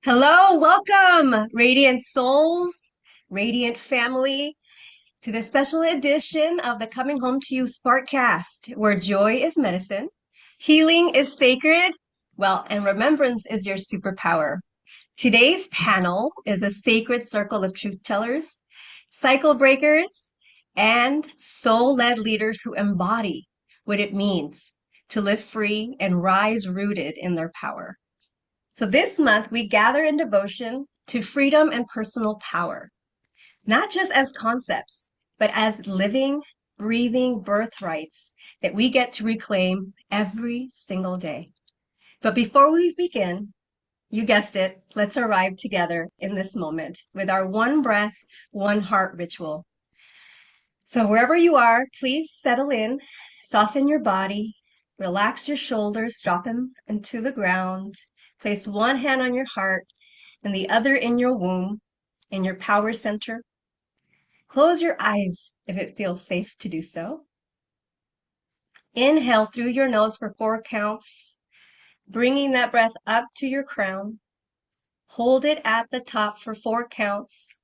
Hello, welcome, Radiant Souls, Radiant Family, to the special edition of the Coming Home to You Sparkcast, where joy is medicine, healing is sacred, and remembrance is your superpower. Today's panel is a sacred circle of truth tellers, cycle breakers, and soul-led leaders who embody what it means to live free and rise rooted in their power. So this month, we gather in devotion to freedom and personal power, not just as concepts, but as living, breathing birthrights that we get to reclaim every single day. But before we begin, you guessed it, let's arrive together in this moment with our one breath, one heart ritual. So wherever you are, please settle in, soften your body, relax your shoulders, drop them into the ground. Place one hand on your heart and the other in your womb, in your power center. Close your eyes if it feels safe to do so. Inhale through your nose for 4 counts, bringing that breath up to your crown. Hold it at the top for 4 counts.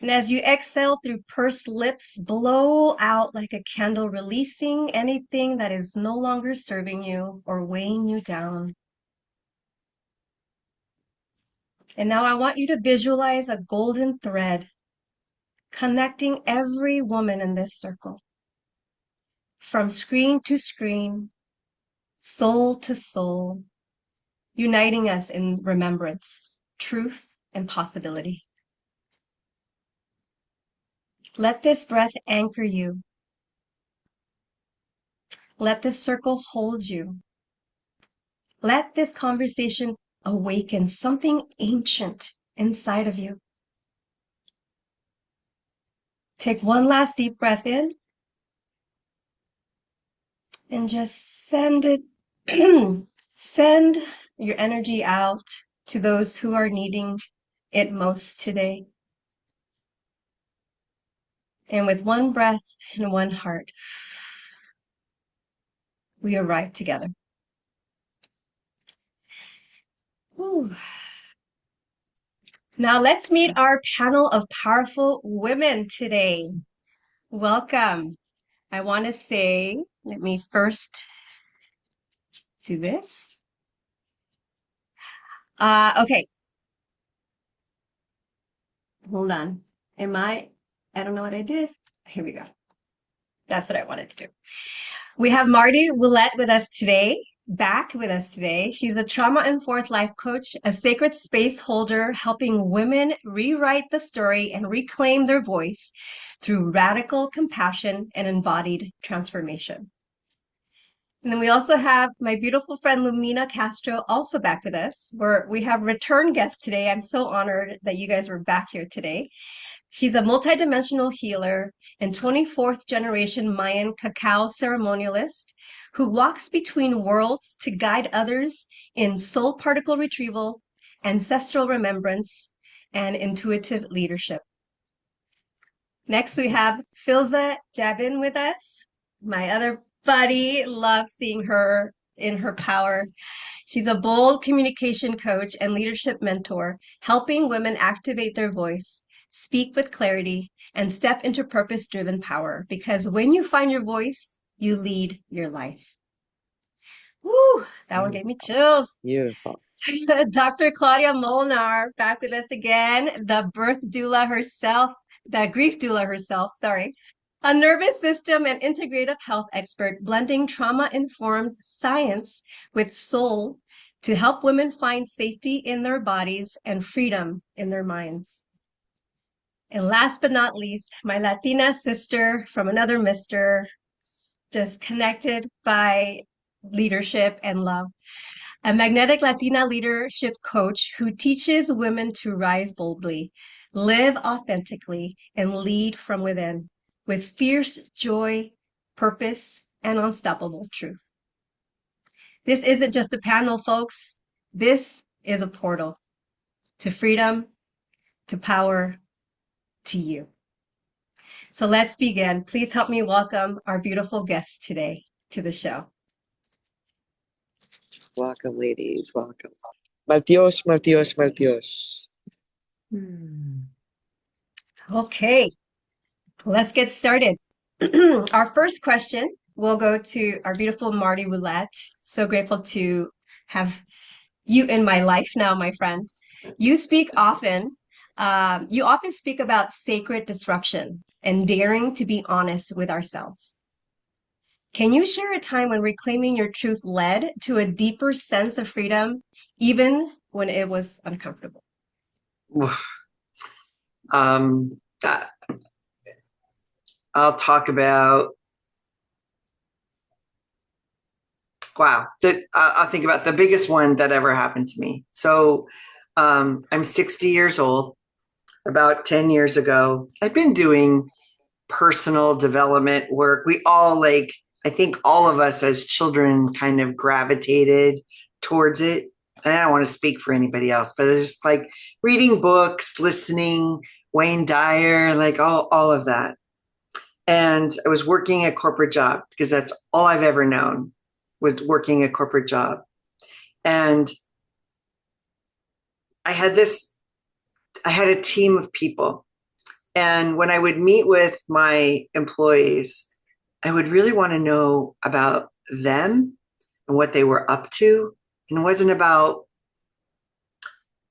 And as you exhale through pursed lips, blow out like a candle, releasing anything that is no longer serving you or weighing you down. And now I want you to visualize a golden thread connecting every woman in this circle. From screen to screen, soul to soul, uniting us in remembrance, truth, and possibility. Let this breath anchor you. Let this circle hold you. Let this conversation awaken something ancient inside of you. Take one last deep breath in and just send it, send your energy out to those who are needing it most today. And with one breath and one heart, we arrive together. Whew. Now let's meet our panel of powerful women today. Welcome. I want to say, let me first do this. Okay. Hold on. I don't know what I did. Here we go. That's what I wanted to do. We have Marty Willette with us today, back with us today. She's a trauma-informed life coach, a sacred space holder, helping women rewrite the story and reclaim their voice through radical compassion and embodied transformation. And then we also have my beautiful friend Lumina Castro also back with us. We have return guests today. I'm so honored that you guys were back here today. She's a multidimensional healer and 24th generation Mayan cacao ceremonialist who walks between worlds to guide others in soul particle retrieval, ancestral remembrance, and intuitive leadership. Next, we have Filza Jabin with us. My other buddy, love seeing her in her power. She's a bold communication coach and leadership mentor, helping women activate their voice, speak with clarity, and step into purpose-driven power. Because when you find your voice, you lead your life. Woo, that one gave me chills. Beautiful. Dr. Claudia Molnar back with us again, the birth doula herself, the grief doula herself, sorry. A nervous system and integrative health expert, blending trauma-informed science with soul to help women find safety in their bodies and freedom in their minds. And last but not least, my Latina sister from another mister, just connected by leadership and love. A magnetic Latina leadership coach who teaches women to rise boldly, live authentically, and lead from within with fierce joy, purpose, and unstoppable truth. This isn't just a panel, folks. This is a portal to freedom, to power, to you. So let's begin. Please help me welcome our beautiful guests today to the show. Welcome, ladies. Welcome. Maltios, Maltios, Maltios. Okay, let's get started. Our first question will go to our beautiful Marty Roulette. So grateful to have you in my life now, my friend. You speak often, you often speak about sacred disruption and daring to be honest with ourselves. Can you share a time when reclaiming your truth led to a deeper sense of freedom, even when it was uncomfortable? Um, uh, I'll talk about, wow, I'll think about the biggest one that ever happened to me. So I'm 60 years old. About 10 years ago, I'd been doing personal development work. We all I think all of us as children kind of gravitated towards it. And I don't want to speak for anybody else, but it's just like reading books, listening, Wayne Dyer, like all of that. And I was working a corporate job because that's all I've ever known was working a corporate job. And I had a team of people. And when I would meet with my employees, I would really want to know about them and what they were up to. And it wasn't about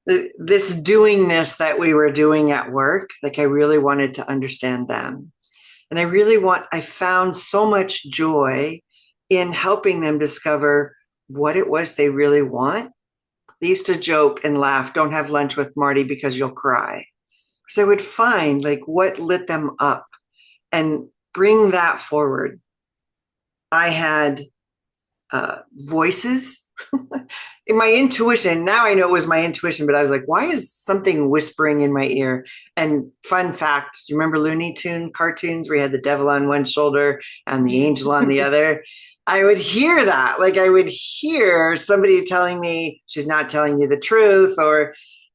this doingness that we were doing at work. Like I really wanted to understand them. And I found so much joy in helping them discover what it was they really want. They used to joke and laugh, don't have lunch with Marty because you'll cry. So I would find like what lit them up and bring that forward. I had voices in my intuition. Now I know it was my intuition, but I was like, why is something whispering in my ear? And fun fact, do you remember Looney Tune cartoons where you had the devil on one shoulder and the angel on the other? I would hear that. Like I would hear somebody telling me she's not telling you the truth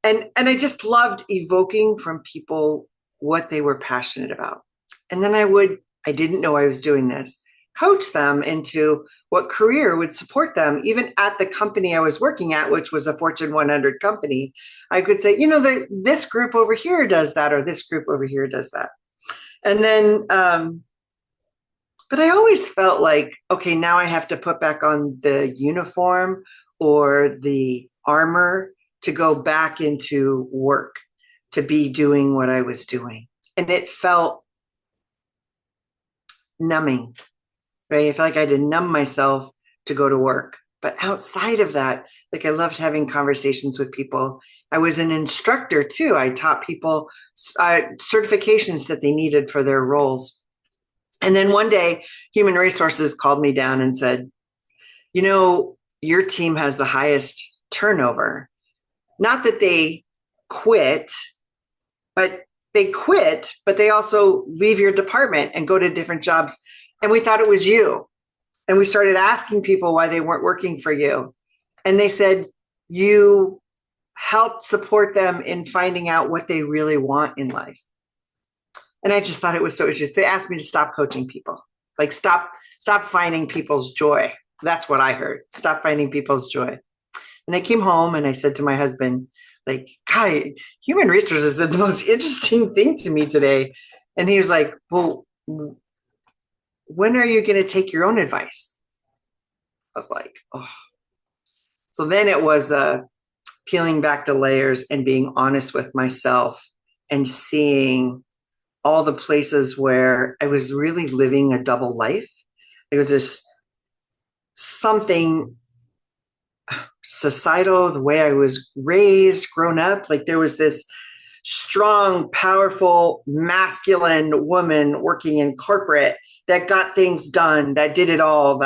and I just loved evoking from people what they were passionate about. And then I didn't know I was doing this, coach them into what career would support them, even at the company I was working at, which was a Fortune 100 company. I could say, this group over here does that, or this group over here does that. And then, but I always felt like, okay, now I have to put back on the uniform or the armor to go back into work, to be doing what I was doing. And it felt numbing, right? I felt like I had to numb myself to go to work. But outside of that, like I loved having conversations with people. I was an instructor too. I taught people certifications that they needed for their roles. And then one day, Human Resources called me down and said, your team has the highest turnover. Not that they quit, but they also leave your department and go to different jobs. And we thought it was you. And we started asking people why they weren't working for you. And they said, you helped support them in finding out what they really want in life. And I just thought it was so interesting. They asked me to stop coaching people, like stop finding people's joy. That's what I heard. Stop finding people's joy. And I came home and I said to my husband, like, God, Human Resources is the most interesting thing to me today. And he was like, well, when are you going to take your own advice? I was like, oh. So then it was peeling back the layers and being honest with myself and seeing all the places where I was really living a double life. It was just something societal, the way I was raised, grown up. Like there was this strong, powerful, masculine woman working in corporate that got things done, that did it all,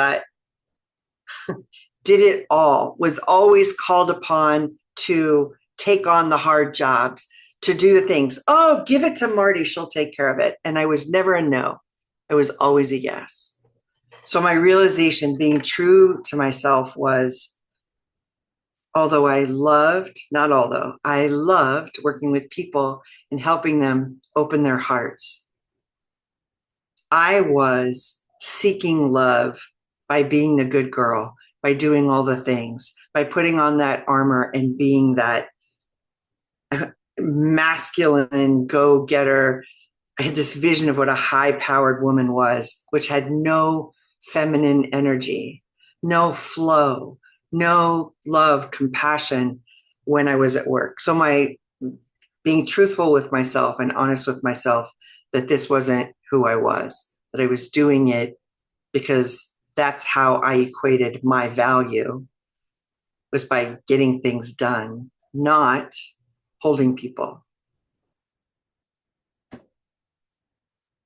was always called upon to take on the hard jobs, to do the things. Oh, give it to Marty, she'll take care of it. And I was never a no. I was always a yes. So my realization, being true to myself, was I loved working with people and helping them open their hearts. I was seeking love by being the good girl, by doing all the things, by putting on that armor and being that masculine go-getter. I had this vision of what a high-powered woman was, which had no feminine energy, no flow, no love, compassion when I was at work. So my being truthful with myself and honest with myself that this wasn't who I was, that I was doing it because that's how I equated my value, was by getting things done, not holding people.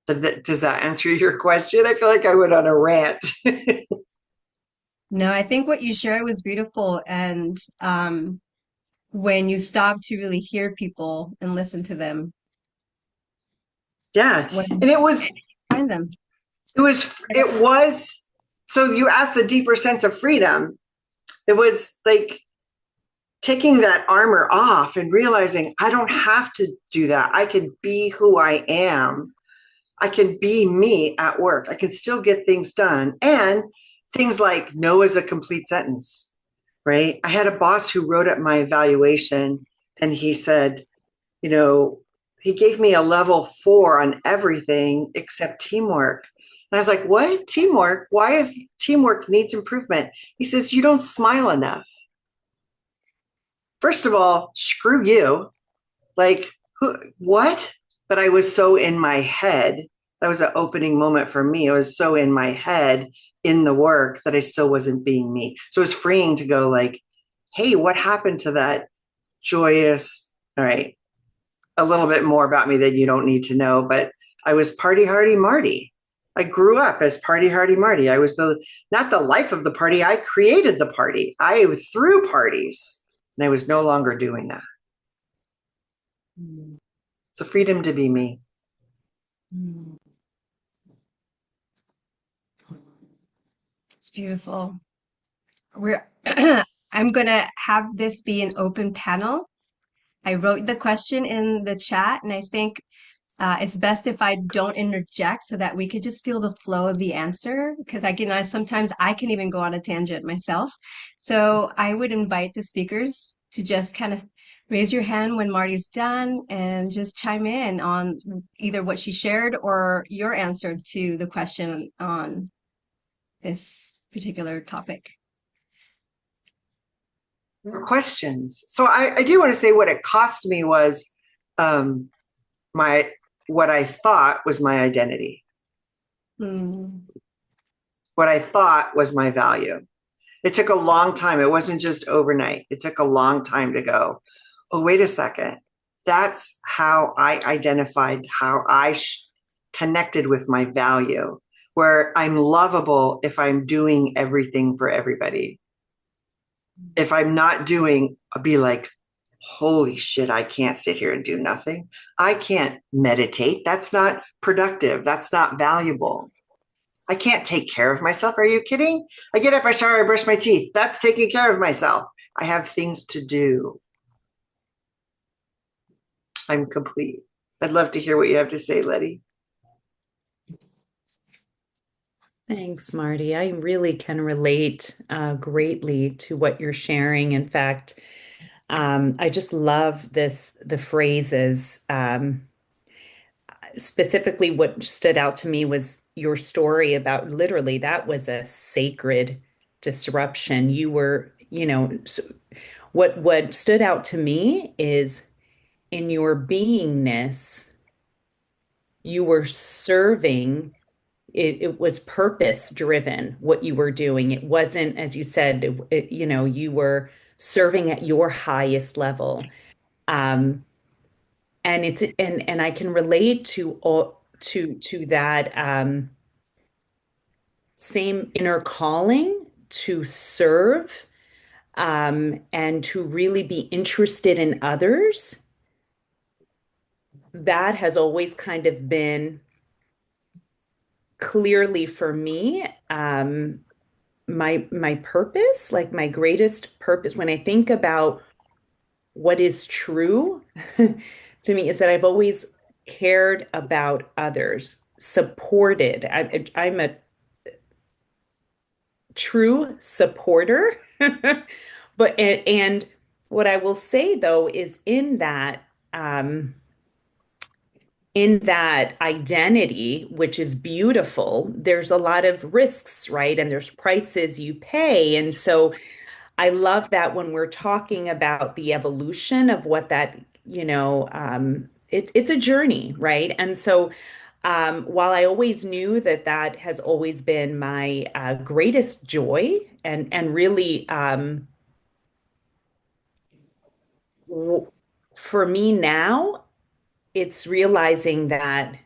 Does that answer your question? I feel like I went on a rant. No, I think what you shared was beautiful. And when you stop to really hear people and listen to them, Yeah. when And find them. it was, so you asked the deeper sense of freedom. It was like taking that armor off and realizing I don't have to do that. I can be who I am. I can be me at work. I can still get things done. And things like no is a complete sentence, right? I had a boss who wrote up my evaluation and he said, you know, he gave me a level 4 on everything except teamwork. And I was like, what? Teamwork? Why is teamwork needs improvement? He says, you don't smile enough. First of all, screw you. Like, what? But I was so in my head. That was an opening moment for me. I was so in my head in the work that I still wasn't being me. So it was freeing to go like, hey, what happened to that joyous, all right, a little bit more about me that you don't need to know, but I was party hardy Marty. I grew up as party hardy Marty. I was not the life of the party. I created the party. I threw parties and I was no longer doing that. Mm. It's a freedom to be me. Mm. It's beautiful. We're I'm gonna have this be an open panel. I wrote the question in the chat, and I think it's best if I don't interject so that we could just feel the flow of the answer because sometimes I can even go on a tangent myself. So I would invite the speakers to just kind of raise your hand when Marty's done and just chime in on either what she shared or your answer to the question on this particular topic. Questions. So I do want to say what it cost me was um, my what I thought was my identity. Mm. What I thought was my value. It took a long time. It wasn't just overnight. It took a long time to go, oh, wait a second. That's how I identified how I connected with my value, where I'm lovable if I'm doing everything for everybody. If I'm not doing, I'll be like, holy shit, I can't sit here and do nothing. I can't meditate. That's not productive. That's not valuable. I can't take care of myself. Are you kidding? I get up, I shower, I brush my teeth. That's taking care of myself. I have things to do. I'm complete. I'd love to hear what you have to say, Letty. Thanks, Marty. I really can relate greatly to what you're sharing. In fact, I just love the phrases. Specifically, what stood out to me was your story about literally that was a sacred disruption. You were, what stood out to me is in your beingness, you were serving. It was purpose driven what you were doing. It wasn't, as you said, you were serving at your highest level. Um, and I can relate to all to that same inner calling to serve and to really be interested in others. That has always kind of been clearly for me my purpose, like my greatest purpose when I think about what is true to me is that I've always cared about others, supported. I'm a true supporter. But and what I will say though is in that identity, which is beautiful, there's a lot of risks, right? And there's prices you pay. And so I love that when we're talking about the evolution of what that, it's a journey, right? And so while I always knew that that has always been my greatest joy and really w- for me now, it's realizing that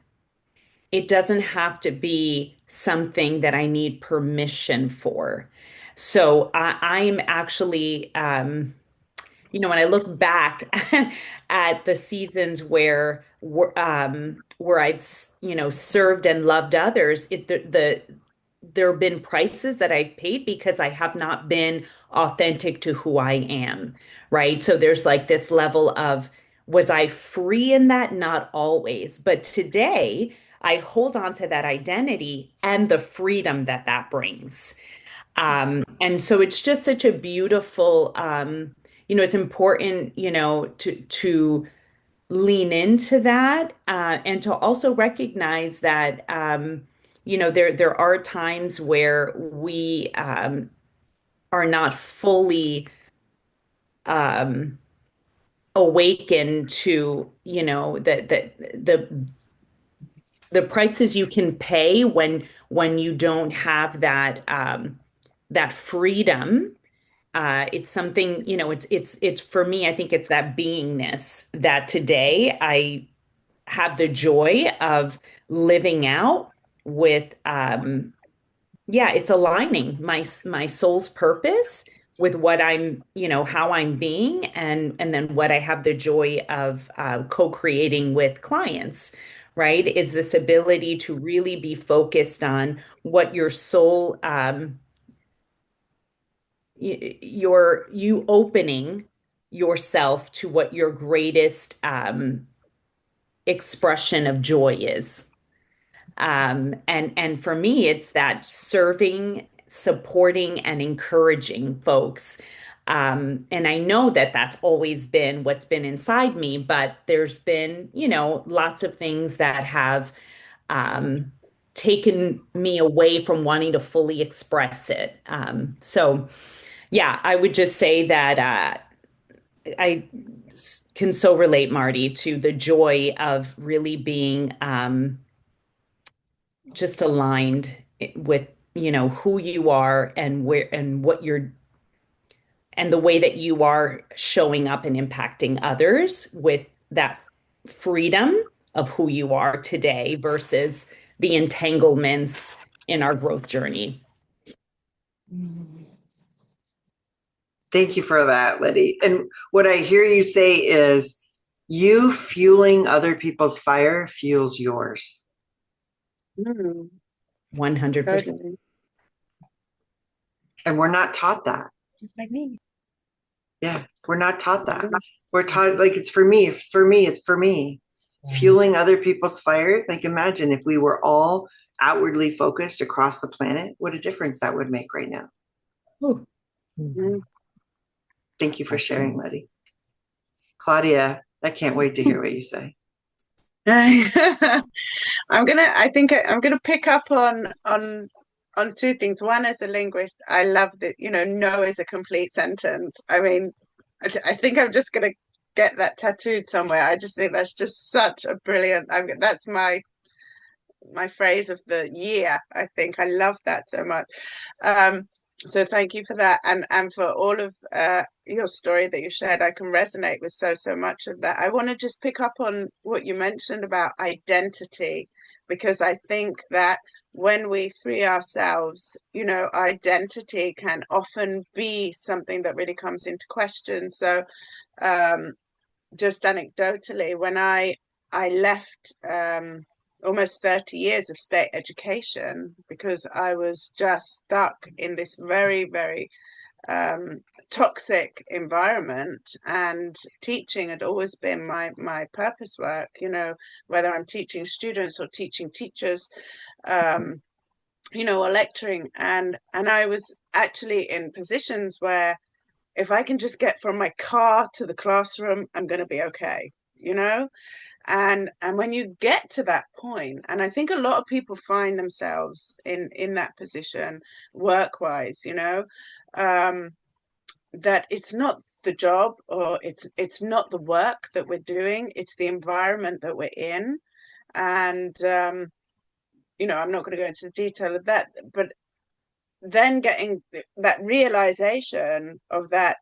it doesn't have to be something that I need permission for. So I'm actually, when I look back at the seasons where I've served and loved others, there have been prices that I've paid because I have not been authentic to who I am, right? So there's like this level of, was I free in that? Not always, but today I hold on to that identity and the freedom that that brings. And so it's just such a beautiful, it's important, to lean into that and to also recognize that, there are times where we are not fully um, awakened to, the prices you can pay when you don't have that freedom. It's something, it's for me, I think it's that beingness that today I have the joy of living out with, yeah, it's aligning my soul's purpose with what I'm, how I'm being, and then what I have the joy of co-creating with clients, right? Is this ability to really be focused on what your soul, you opening yourself to what your greatest expression of joy is. And for me, it's that serving, supporting, and encouraging folks. And I know that that's always been what's been inside me, but there's been, lots of things that have um, taken me away from wanting to fully express it. So, yeah, I would just say that I can so relate, Marty, to the joy of really being just aligned with, who you are and where and what you're and the way that you are showing up and impacting others with that freedom of who you are today versus the entanglements in our growth journey. Thank you for that, Letty. And what I hear you say is you fueling other people's fire fuels yours. 100%. Totally. And we're not taught that. Just like me. Yeah, we're not taught that. We're taught like it's for me, it's for me, it's for me. Fueling other people's fire. Like imagine if we were all outwardly focused across the planet, what a difference that would make right now. Ooh. Thank you for sharing, Letty. Claudia, I can't wait to hear what you say. I think I'm gonna pick up on two things. One, as a linguist, I love that, no is a complete sentence. I mean, I think I'm just gonna get that tattooed somewhere. I just think that's just such a brilliant, that's my phrase of the year. I think I love that so much. So thank you for that, and for all of your story that you shared. I can resonate with so much of that. I want to just pick up on what you mentioned about identity, because I think that when we free ourselves, identity can often be something that really comes into question. So just anecdotally, when I left almost 30 years of state education because I was just stuck in this very, very toxic environment, and teaching had always been my purpose work, whether I'm teaching students or teaching teachers. or lecturing, and I was actually in positions where if I can just get from my car to the classroom, I'm going to be okay, and when you get to that point, and I think a lot of people find themselves in that position work-wise, that it's not the job, or it's not the work that we're doing, it's the environment that we're in. And I'm not going to go into the detail of that, but then getting that realization of that,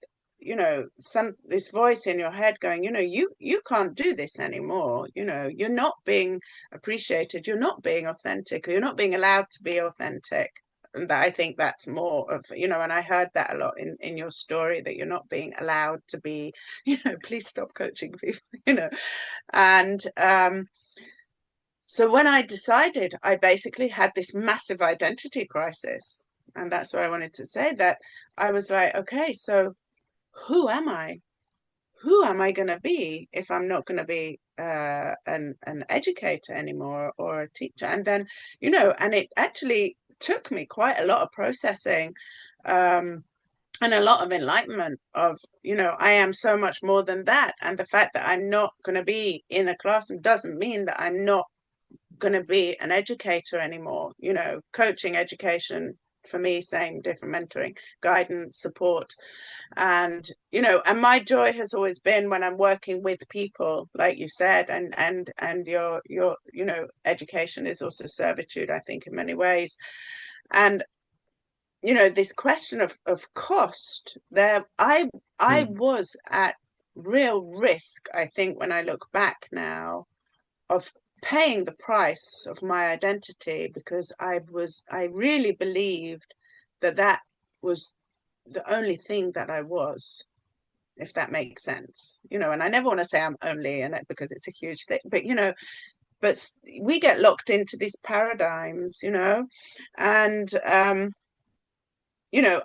this voice in your head going, you can't do this anymore, you're not being appreciated, you're not being authentic, or you're not being allowed to be authentic. And that, I think that's more of, and I heard that a lot in your story, that you're not being allowed to be, please stop coaching people, and so when I decided, I basically had this massive identity crisis. And that's what I wanted to say, that I was like, okay, so who am I? Who am I going to be if I'm not going to be an educator anymore, or a teacher? And then, and it actually took me quite a lot of processing, and a lot of enlightenment of, I am so much more than that. And the fact that I'm not going to be in a classroom doesn't mean that I'm not going to be an educator anymore. Coaching, education, for me, same, different, mentoring, guidance, support. And and my joy has always been when I'm working with people, like you said, and your education is also servitude, I think, in many ways. And this question of cost, there I was at real risk, I think, when I look back now, of paying the price of my identity, because I really believed that was the only thing that I was, if that makes sense, and I never want to say I'm only in it, because it's a huge thing, but we get locked into these paradigms, and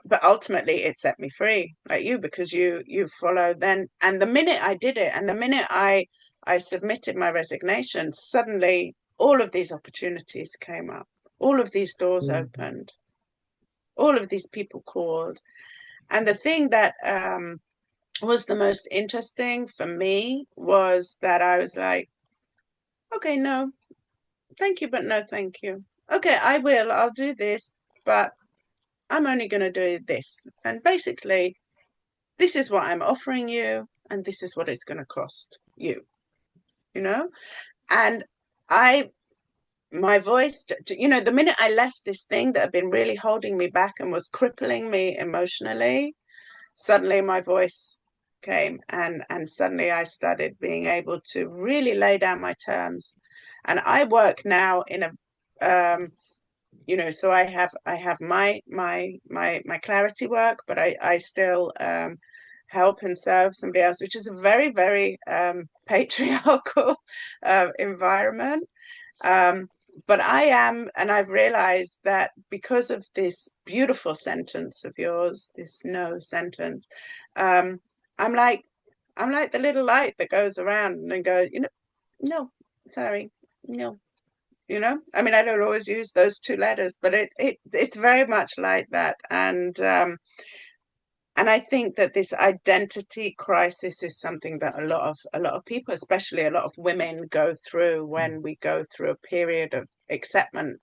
but ultimately it set me free, like you, because you follow then. And the minute I did it, and the minute I submitted my resignation, suddenly all of these opportunities came up, all of these doors opened, all of these people called. And the thing that was the most interesting for me was that I was like, okay, no, thank you, but no thank you. Okay, I'll do this, but I'm only going to do this. And basically, this is what I'm offering you, and this is what it's going to cost you, And my voice, the minute I left this thing that had been really holding me back and was crippling me emotionally, suddenly my voice came, and suddenly I started being able to really lay down my terms. And I work now in a, so I have my clarity work, but I still help and serve somebody else, which is a very, very patriarchal environment. But I've realized that because of this beautiful sentence of yours, this no sentence, I'm like the little light that goes around and goes, no, sorry, no, I mean, I don't always use those two letters, but it's very much like that. And I think that this identity crisis is something that a lot of people, especially a lot of women, go through when we go through a period of acceptance,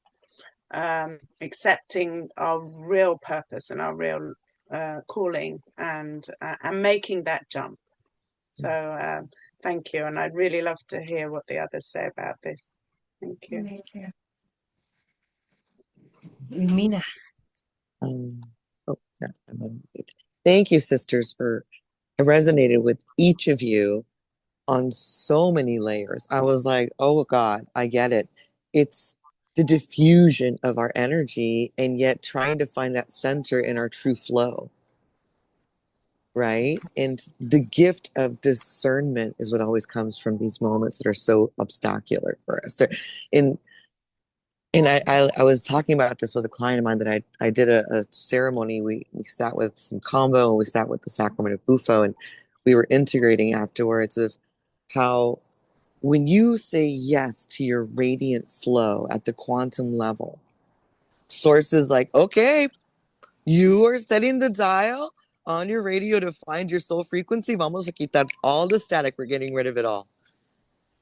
accepting our real purpose and our real calling, and making that jump. So thank you, and I'd really love to hear what the others say about this. Thank you. Me too. Mina. Thank you, sisters, for I resonated with each of you on so many layers. I was like, oh God, I get it. It's the diffusion of our energy, and yet trying to find that center in our true flow. Right? And the gift of discernment is what always comes from these moments that are so obstacular for us. And I was talking about this with a client of mine that I did a ceremony. We sat with some combo, and we sat with the sacrament of Bufo, and we were integrating afterwards of how when you say yes to your radiant flow at the quantum level, Source is like, okay, you are setting the dial on your radio to find your soul frequency. Vamos a quitar all the static. We're getting rid of it all.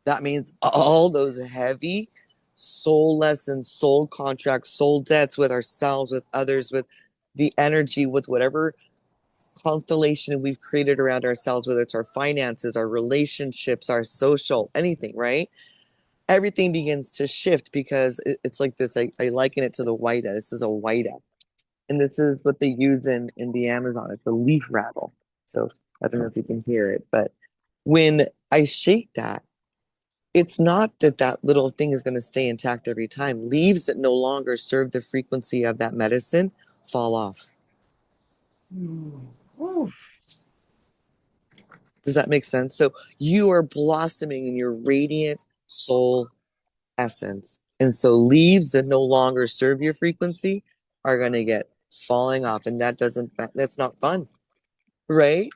That means all those heavy soul lessons, soul contracts, soul debts with ourselves, with others, with the energy, with whatever constellation we've created around ourselves, whether it's our finances, our relationships, our social, anything, right? Everything begins to shift because it's like this. I liken it to the white. This is a white. And this is what they use in the Amazon. It's a leaf rattle. So I don't know if you can hear it, but when I shake that, it's not that that little thing is going to stay intact every time. Leaves that no longer serve the frequency of that medicine fall off. Oof. Does that make sense? So you are blossoming in your radiant soul essence. And so leaves that no longer serve your frequency are going to get falling off. And that's not fun, right?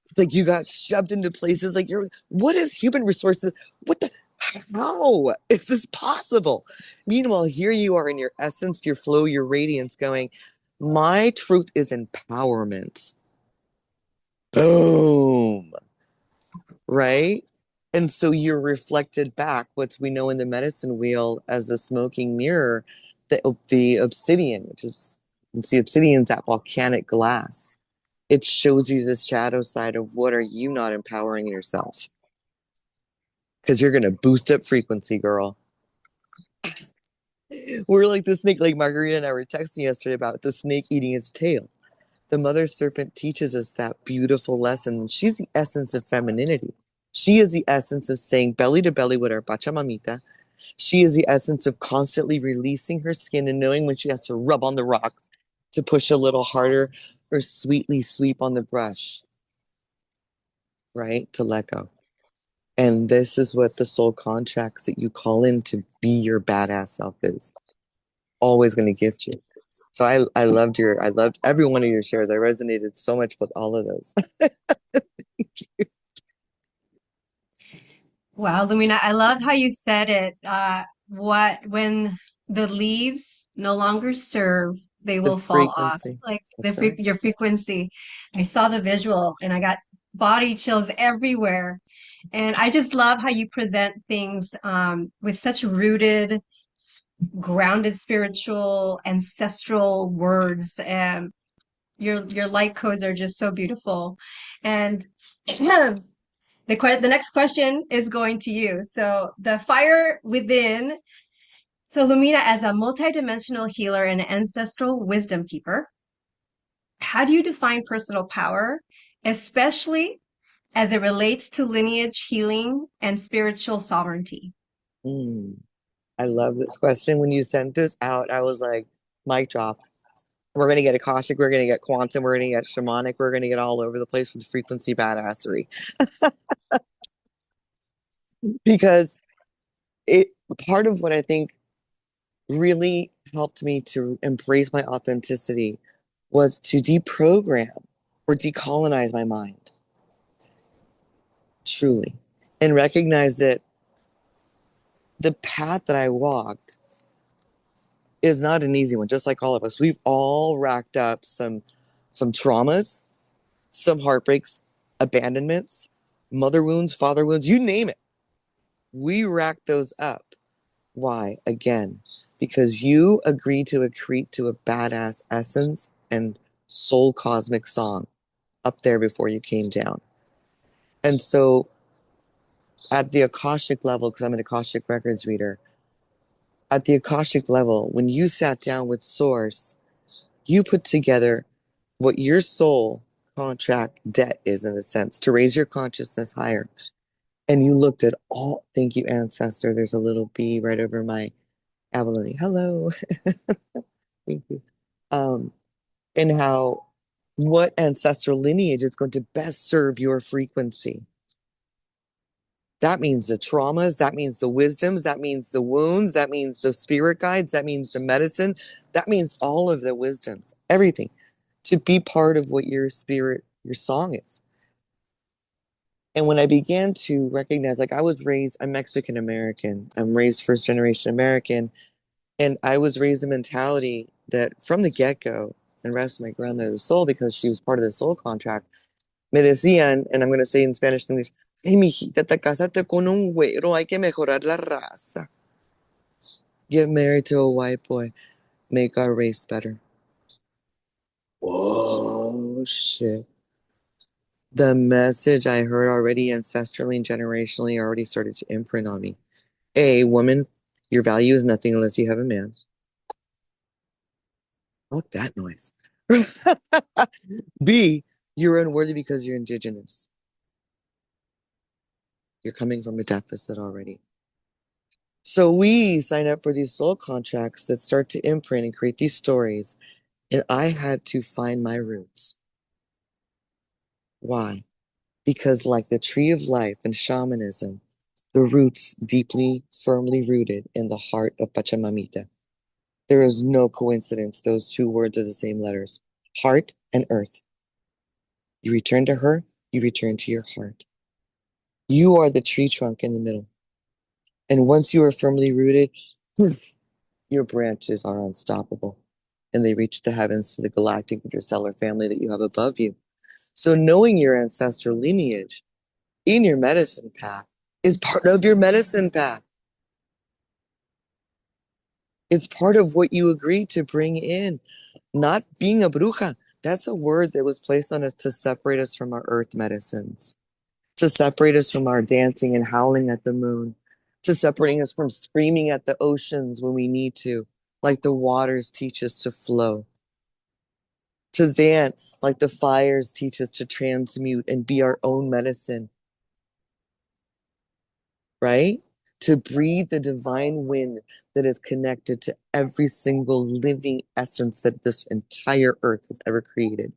It's like you got shoved into places like what is human resources? What the, how is this possible? Meanwhile, here you are in your essence, your flow, your radiance going, my truth is empowerment. Boom. Right? And so you're reflected back, what we know in the medicine wheel as a smoking mirror, the obsidian, which is, you can see obsidian's that volcanic glass. It shows you the shadow side of what are you not empowering yourself. Because you're going to boost up frequency, girl. We're like the snake, like Margarita and I were texting yesterday about the snake eating its tail. The mother serpent teaches us that beautiful lesson. She's the essence of femininity. She is the essence of staying belly to belly with her Pachamamita. She is the essence of constantly releasing her skin and knowing when she has to rub on the rocks to push a little harder or sweetly sweep on the brush, right? To let go. And this is what the soul contracts that you call in to be your badass self is always going to gift you. So I loved every one of your shares. I resonated so much with all of those. Wow, Lumina, I loved how you said it. When the leaves no longer serve, they The will fall off. frequency. Like That's right. your frequency. I saw the visual and I got body chills everywhere. And I just love how you present things with such rooted, s- grounded, spiritual, ancestral words. And your light codes are just so beautiful. And the next question is going to you. So the fire within. So Lumina, as a multidimensional healer and ancestral wisdom keeper, how do you define personal power, especially as it relates to lineage healing and spiritual sovereignty? Mm, I love this question. When you sent this out, I was like, mic drop. We're going to get Akashic, we're going to get quantum, we're going to get shamanic, we're going to get all over the place with frequency badassery. Because it part of what I think really helped me to embrace my authenticity was to deprogram or decolonize my mind, truly, and recognize that the path that I walked is not an easy one, just like all of us. We've all racked up some traumas, some heartbreaks, abandonments, mother wounds, father wounds, you name it. We racked those up. Why? Again, because you agreed to accrete to a badass essence and soul cosmic song up there before you came down. And so at the Akashic level, because I'm an Akashic Records reader, at the Akashic level, when you sat down with Source, you put together what your soul contract debt is, in a sense, to raise your consciousness higher. And you looked at all, thank you, Ancestor. There's a little bee right over my abalone. Hello. Thank you. Um, and how what ancestral lineage is going to best serve your frequency. That means the traumas, that means the wisdoms, that means the wounds, that means the spirit guides, that means the medicine, that means all of the wisdoms, everything to be part of what your spirit, your song is. And when I began to recognize, like I was raised, I'm Mexican American, I'm raised first generation American. And I was raised a mentality that from the get-go, and rest my grandmother's soul because she was part of the soul contract, me decían, and I'm going to say in Spanish and English, hey, mijita, te casaste con un güero, hay que mejorar la raza. Get married to a white boy, make our race better. Oh, shit. The message I heard already ancestrally and generationally already started to imprint on me. A, woman, your value is nothing unless you have a man. Fuck that noise. B, you're unworthy because you're indigenous. You're coming from a deficit already. So we sign up for these soul contracts that start to imprint and create these stories. And I had to find my roots. Why? Because like the tree of life and shamanism, the roots deeply, firmly rooted in the heart of Pachamamita. There is no coincidence those two words are the same letters, heart and earth. You return to her, you return to your heart. You are the tree trunk in the middle. And once you are firmly rooted, your branches are unstoppable. And they reach the heavens to the galactic interstellar family that you have above you. So knowing your ancestral lineage in your medicine path is part of your medicine path. It's part of what you agreed to bring in. Not being a bruja. That's a word that was placed on us to separate us from our earth medicines, to separate us from our dancing and howling at the moon, to separating us from screaming at the oceans when we need to, like the waters teach us to flow, to dance like the fires teach us to transmute and be our own medicine, right? To breathe the divine wind that is connected to every single living essence that this entire earth has ever created.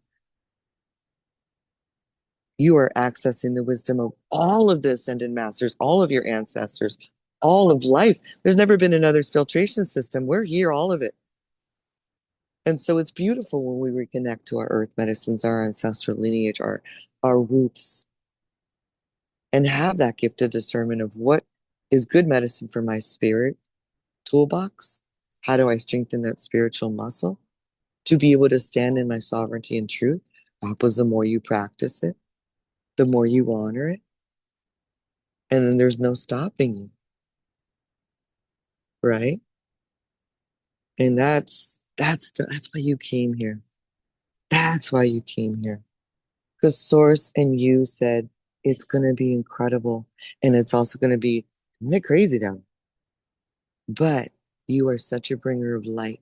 You are accessing the wisdom of all of the ascended masters, all of your ancestors, all of life. There's never been another filtration system. We're here, all of it. And so it's beautiful when we reconnect to our earth medicines, our ancestral lineage, our roots, and have that gift of discernment of what is good medicine for my spirit toolbox. How do I strengthen that spiritual muscle to be able to stand in my sovereignty and truth? Because the more you practice it, the more you honor it, and then there's no stopping you, right? And that's why you came here. That's why you came here. Because Source and you said it's gonna be incredible, and it's also gonna be crazy down. But you are such a bringer of light,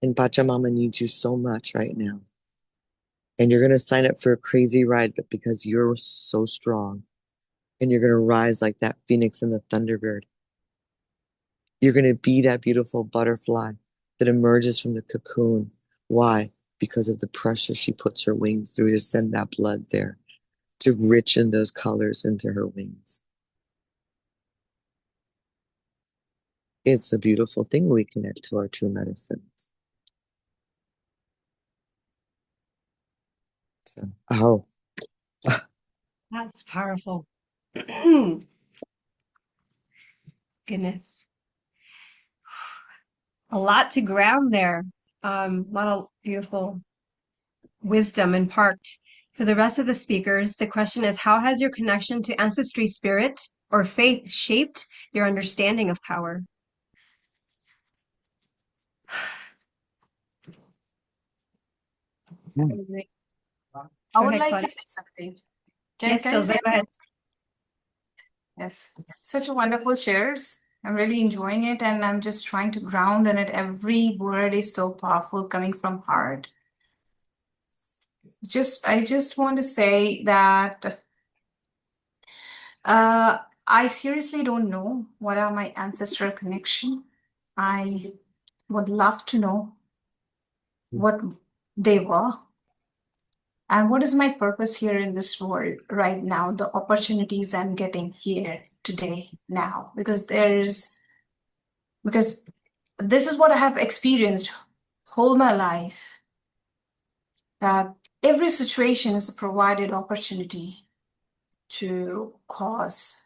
and Pachamama needs you so much right now. And you're gonna sign up for a crazy ride, but because you're so strong, and you're gonna rise like that phoenix and the thunderbird. You're gonna be that beautiful butterfly that emerges from the cocoon. Why? Because of the pressure she puts her wings through to send that blood there, to richen those colors into her wings. It's a beautiful thing we connect to our true medicines. So, oh, That's powerful. Goodness. A lot to ground there. A lot of beautiful wisdom and parked. For the rest of the speakers, the question is, how has your connection to ancestry spirit or faith shaped your understanding of power? yeah. I Go would ahead, like to Claudia. say something. Yes, Can you Hilda, say go ahead. yes? Such a wonderful shares. I'm really enjoying it, and I'm just trying to ground in it. Every word is so powerful, coming from heart. I just want to say that I seriously don't know what are my ancestral connection. I would love to know what they were. And what is my purpose here in this world right now? The opportunities I'm getting here today, now, because this is what I have experienced whole my life. That every situation is a provided opportunity to cause,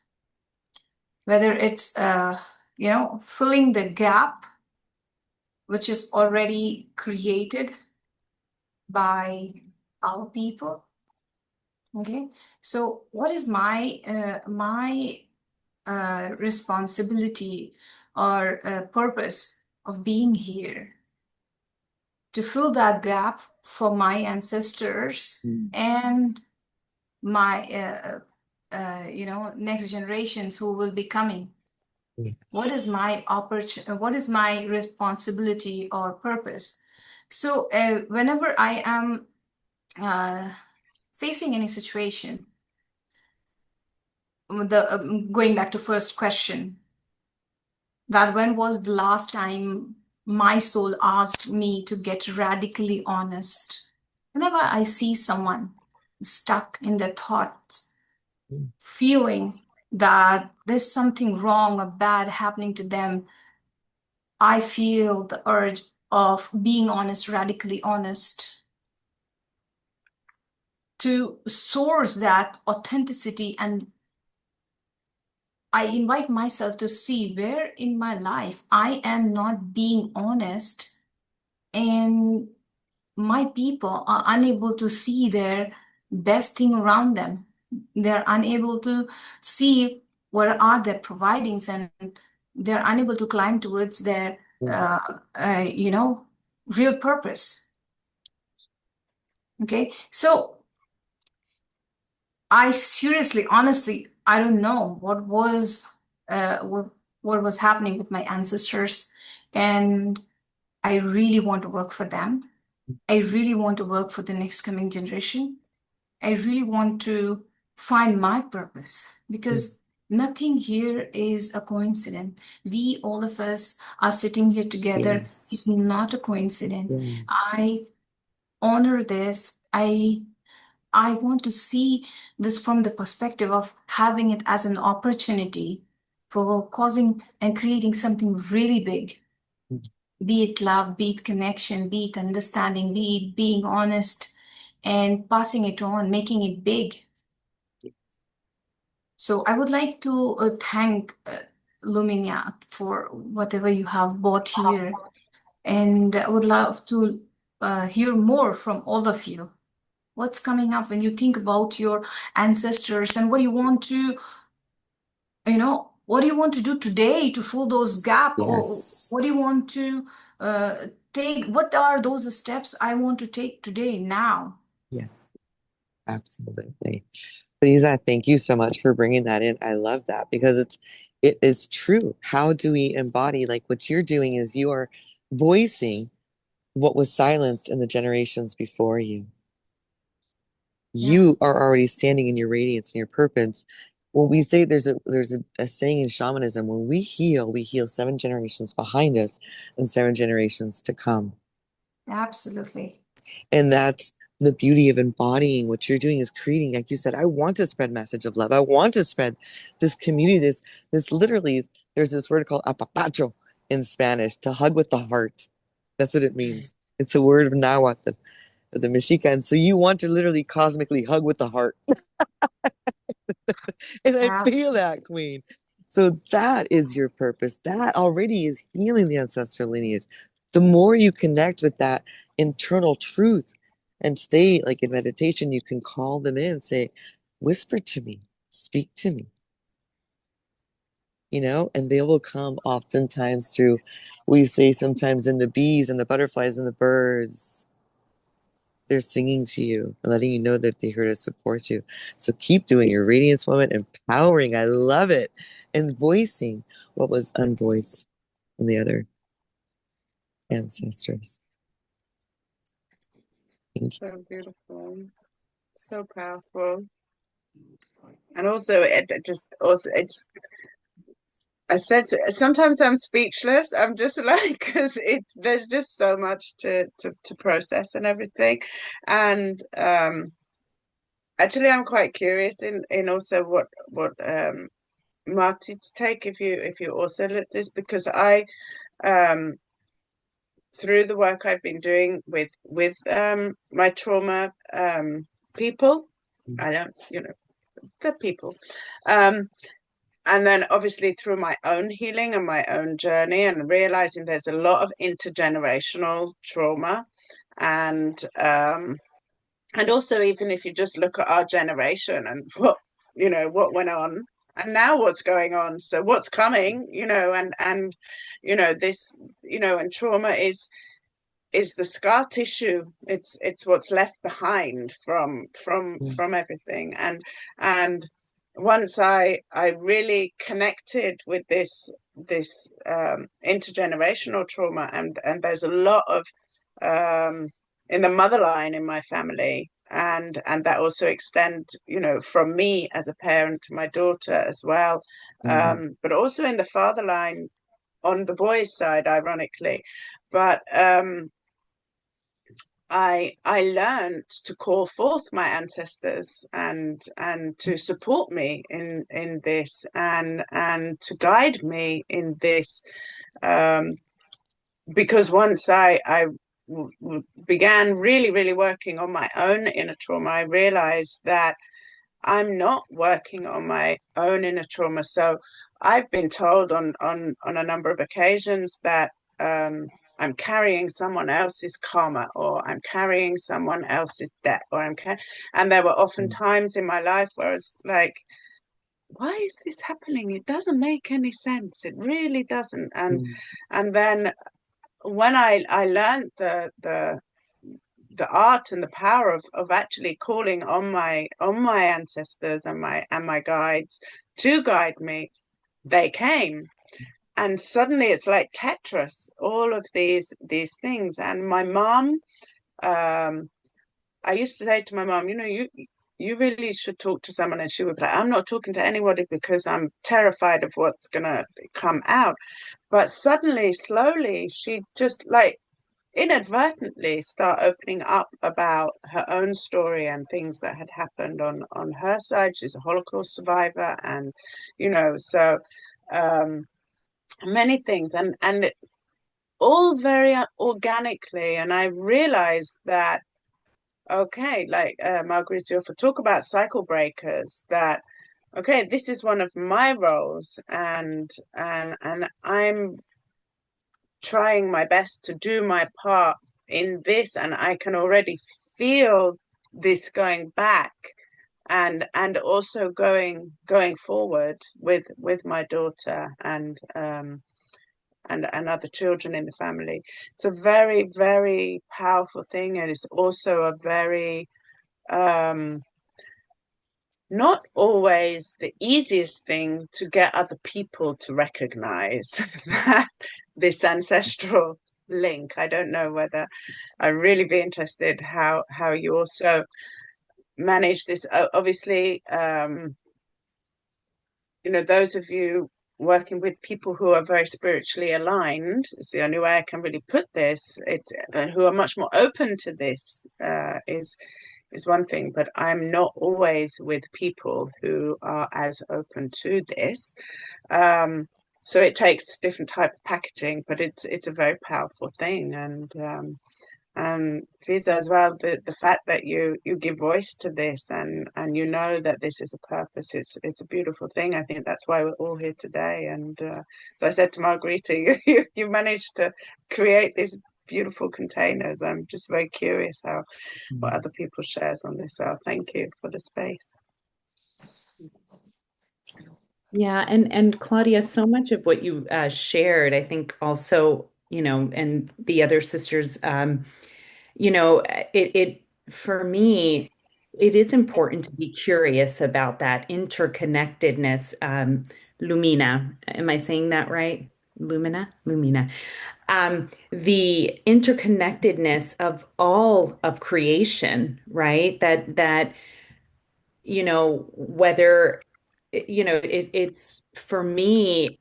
whether it's filling the gap which is already created by our people. Okay, so what is my responsibility or purpose of being here? To fill that gap for my ancestors and my next generations who will be coming. What is my what is my responsibility or purpose? So whenever I am facing any situation, going back to first question, that when was the last time my soul asked me to get radically honest? Whenever I see someone stuck in their thoughts, feeling that there's something wrong or bad happening to them, I feel the urge of being honest, radically honest, to source that authenticity. And I invite myself to see where in my life I am not being honest, and my people are unable to see their best thing around them. They're unable to see what are their providings, and they're unable to climb towards their real purpose. Okay, so I seriously, honestly, I don't know what was happening with my ancestors, and I really want to work for them. I really want to work for the next coming generation. I really want to find my purpose, because nothing here is a coincidence. We, all of us, are sitting here together. Yes. It's not a coincidence. Yes. I honor this. I want to see this from the perspective of having it as an opportunity for causing and creating something really big. Be it love, be it connection, be it understanding, be it being honest and passing it on, making it big. So I would like to thank Luminia for whatever you have brought here. And I would love to hear more from all of you. What's coming up when you think about your ancestors, and what do you want to, what do you want to do today to fill those gaps? Yes. Or what do you want to take? What are those steps I want to take today, now? Yes, absolutely. Lisa, thank you so much for bringing that in. I love that because it is true. How do we embody, like what you're doing is you are voicing what was silenced in the generations before you. You are already standing in your radiance and your purpose. When we say there's a saying in shamanism, when we heal 7 generations behind us and 7 generations to come. Absolutely. And that's the beauty of embodying. What you're doing is creating, like you said, I want to spread message of love. I want to spread this community, this literally, there's this word called apapacho in Spanish, to hug with the heart. That's what it means. It's a word of Nahuatl, the Mexica. And so you want to literally cosmically hug with the heart. And I feel that, Queen. So that is your purpose. That already is healing the ancestral lineage. The more you connect with that internal truth and stay like in meditation, you can call them in, say, whisper to me, speak to me, and they will come oftentimes through, we say sometimes in the bees and the butterflies and the birds. They're singing to you and letting you know that they're here to support you. So keep doing your radiance, woman, empowering. I love it. And voicing what was unvoiced in the other ancestors. Thank you. So beautiful, so powerful. And also I said sometimes I'm speechless. I'm just like, because there's just so much to process and everything. And actually I'm quite curious in also what Marty's take, if you also look at this, because I through the work I've been doing with my trauma people, I don't, the people, and then obviously through my own healing and my own journey and realizing there's a lot of intergenerational trauma, and also even if you just look at our generation and what went on and now what's going on, so what's coming, and this, and trauma is the scar tissue. It's what's left behind from everything. And once I really connected with this intergenerational trauma, and there's a lot of in the mother line in my family, and that also extend, from me as a parent to my daughter as well, but also in the father line on the boys' side, ironically. But I learned to call forth my ancestors and to support me in this, and to guide me in this, because once I began really working on my own inner trauma, I realized that I'm not working on my own inner trauma. So I've been told on a number of occasions that I'm carrying someone else's karma, or I'm carrying someone else's debt, or and there were often times in my life where it's like, why is this happening? It doesn't make any sense. It really doesn't. And then when I learned the art and the power of actually calling on my ancestors and my guides to guide me, they came. And suddenly it's like Tetris, all of these things. And my mom, I used to say to my mom, you really should talk to someone. And she would be like, I'm not talking to anybody because I'm terrified of what's gonna come out. But suddenly, slowly, she just like inadvertently start opening up about her own story and things that had happened on her side. She's a Holocaust survivor, and so many things, and all very organically. And I realized that, okay, like Margarita, if we talk about cycle breakers, that okay, this is one of my roles, and I'm trying my best to do my part in this, and I can already feel this going back, and also going forward with my daughter and other children in the family. It's a very, very powerful thing, and it's also a very not always the easiest thing to get other people to recognize that this ancestral link. I don't know whether I'd really be interested how you also manage this. Obviously, those of you working with people who are very spiritually aligned, it's the only way I can really put this, who are much more open to this, is one thing, but I'm not always with people who are as open to this. So it takes different type of packaging, but it's a very powerful thing. And Fiza as well, the fact that you give voice to this, and you know that this is a purpose, it's a beautiful thing. I think that's why we're all here today. And so I said to Margarita, you managed to create these beautiful containers. I'm just very curious what other people shares on this. So thank you for the space. Yeah, and Claudia, so much of what you shared, I think also, and the other sisters, it for me, it is important to be curious about that interconnectedness. Lumina, am I saying that right? Lumina. The interconnectedness of all of creation, right? That whether it's for me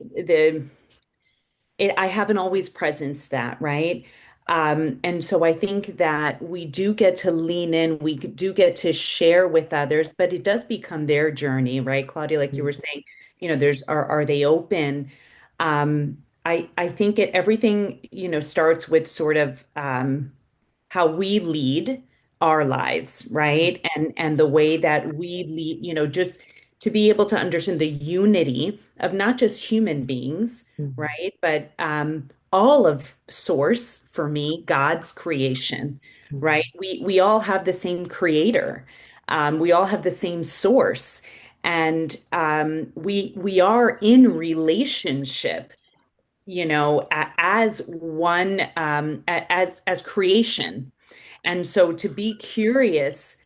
I haven't always presenced that, right? And so I think that we do get to lean in, we do get to share with others, but it does become their journey, right, Claudia? Like you were saying, are they open? I think everything, starts with sort of how we lead our lives, right? And the way that we lead, just to be able to understand the unity of not just human beings, Mhm. right? But all of source for me, God's creation, right? We all have the same creator. We all have the same source. And we are in relationship, as one, as creation. And so to be curious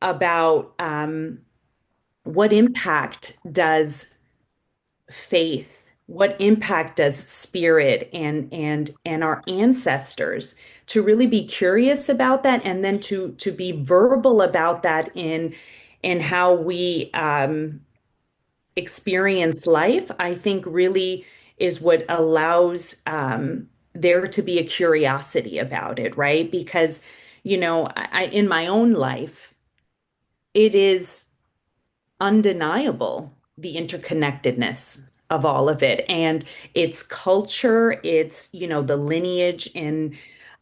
about what impact does faith, what impact does spirit and our ancestors, to really be curious about that, and then to be verbal about that in how we experience life, I think really is what allows there to be a curiosity about it, right? Because, in my own life, it is undeniable, the interconnectedness of all of it, and its culture, its, the lineage in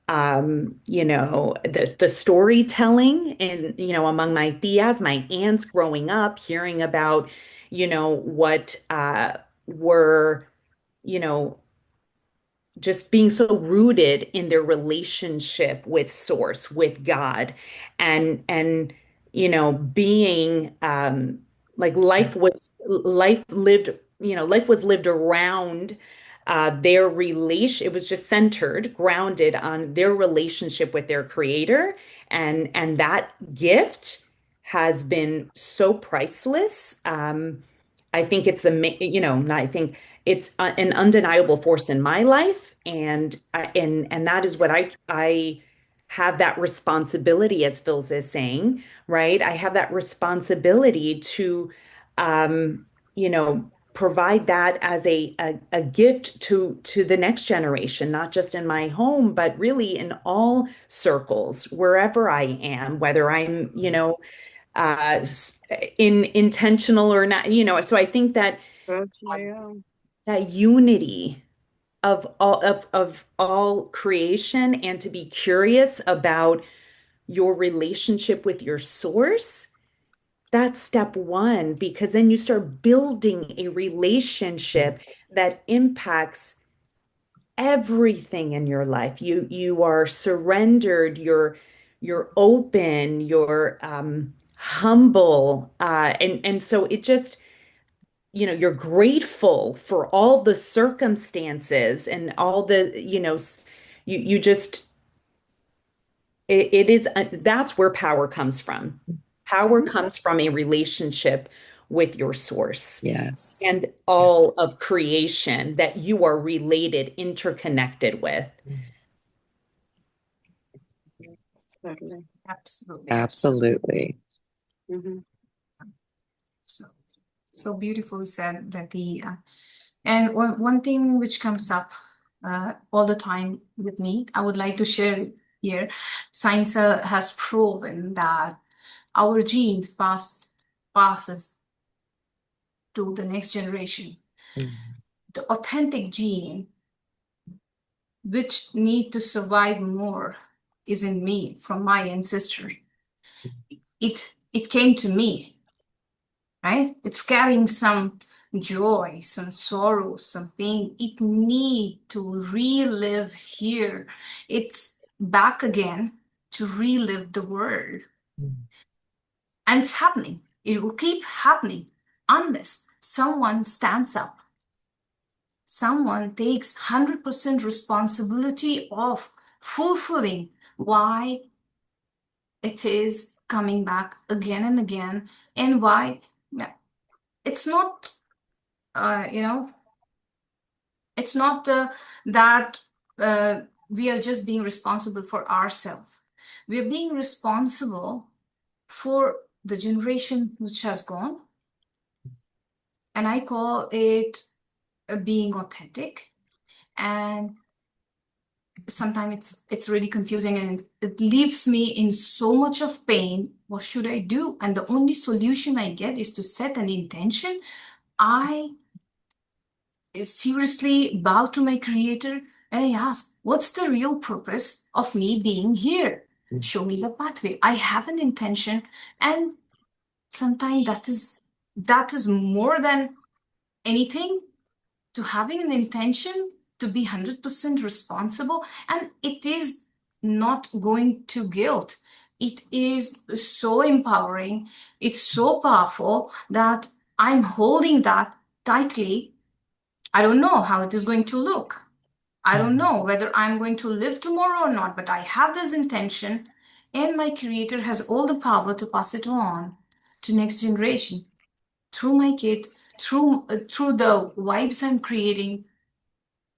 the storytelling, and among my tias, my aunts growing up, hearing about what were you know just being so rooted in their relationship with source, with God, and being like life was lived around their relation. It was just centered, grounded on their relationship with their creator, and that gift has been so priceless. I think it's I think it's an undeniable force in my life, and that is what I have that responsibility, as Phil's is saying, right? I have that responsibility to, provide that as a gift to the next generation, not just in my home, but really in all circles, wherever I am, whether I'm, uh, in intentional or not, so I think that Totally, yeah. that unity of all creation, and to be curious about your relationship with your source, that's step one, because then you start building a relationship that impacts everything in your life. You are surrendered, you're open, you're humble, and so it just, you're grateful for all the circumstances and all the, you just, it is, that's where power comes from. Power comes from a relationship with your source Yes. and all of creation that you are related, interconnected with. Totally. Absolutely. Absolutely. Mhm. So beautiful said that and one thing which comes up all the time with me, I would like to share it here. Science has proven that our genes passes to the next generation. Mhm. The authentic gene which need to survive more is in me from my ancestor. It came to me, right? It's carrying some joy, some sorrow, some pain. It need to relive here. It's back again to relive the world. And it's happening. It will keep happening unless someone stands up. Someone takes 100% responsibility of fulfilling why it is coming back again and again, and why it's not, uh, you know, it's not that we are just being responsible for ourselves. We are being responsible for the generation which has gone, and I call it being authentic. And sometimes it's really confusing, and it leaves me in so much of pain. What should I do? And the only solution I get is to set an intention. I seriously bow to my creator and I ask, what's the real purpose of me being here? Show me the pathway. I have an intention, and sometimes that is that is more than anything to having an intention to be 100% responsible. And it is not going to guilt. It is so empowering. It's so powerful that I'm holding that tightly. I don't know how it is going to look. I don't know whether I'm going to live tomorrow or not, but I have this intention, and my creator has all the power to pass it on to next generation through my kids, through the vibes I'm creating,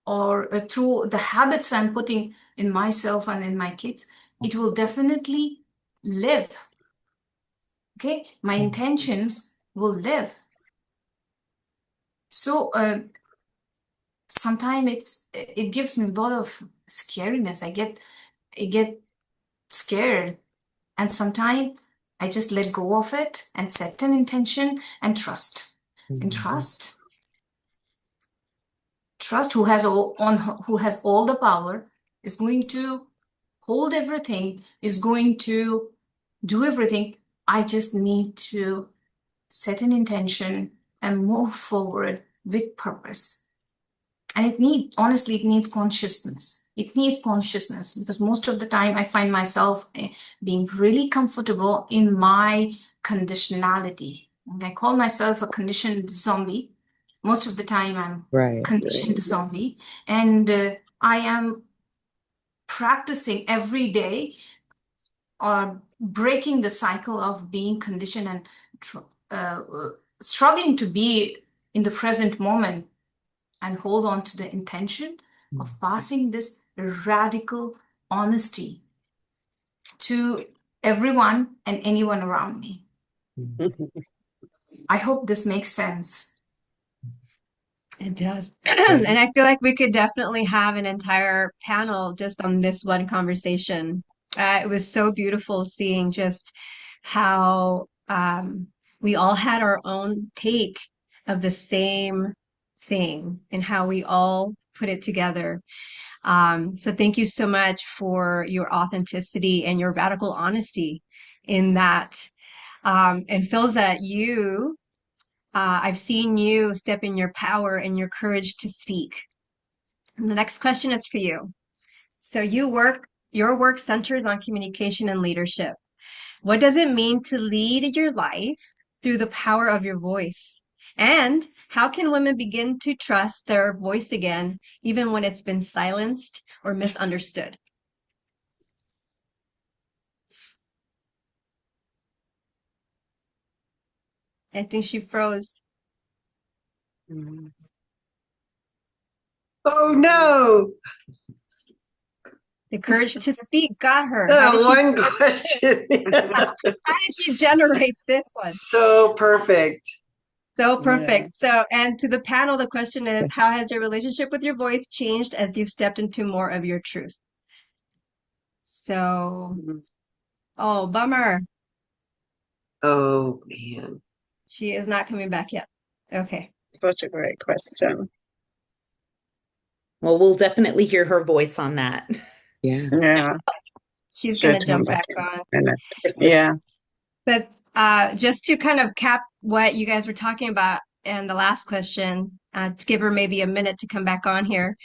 or through the habits I'm putting in myself and in my kids. It will definitely live. Okay, my intentions will live. So sometimes it gives me a lot of scariness. I get scared, and sometimes I just let go of it and set an intention and trust. And trust who has all the power, is going to hold everything, is going to do everything. I just need to set an intention and move forward with purpose. And honestly, it needs consciousness. It needs consciousness, because most of the time I find myself being really comfortable in my conditionality. And I call myself a conditioned zombie. Most of the time I'm Right. conditioned zombie, and I am practicing every day or breaking the cycle of being conditioned and struggling to be in the present moment and hold on to the intention of passing this radical honesty to everyone and anyone around me. I hope this makes sense. It does. And I feel like we could definitely have an entire panel just on this one conversation. It was so beautiful seeing just how we all had our own take of the same thing and how we all put it together. So thank you so much for your authenticity and your radical honesty in that. And Philza, I've seen you step in your power and your courage to speak. And the next question is for you. So your work centers on communication and leadership. What does it mean to lead your life through the power of your voice? And how can women begin to trust their voice again, even when it's been silenced or misunderstood? I think she froze. Oh no. The courage to speak got her. One question. How did she generate this one? So perfect. So perfect. So, and to the panel, the question is, how has your relationship with your voice changed as you've stepped into more of your truth? So, oh, bummer. Oh man. She is not coming back yet. Okay. Such a great question. Well, we'll definitely hear her voice on that. Yeah. Yeah. She's She'll going to come jump back back on. in a minute. Persistent. Yeah. But just to kind of cap what you guys were talking about and the last question, to give her maybe a minute to come back on here.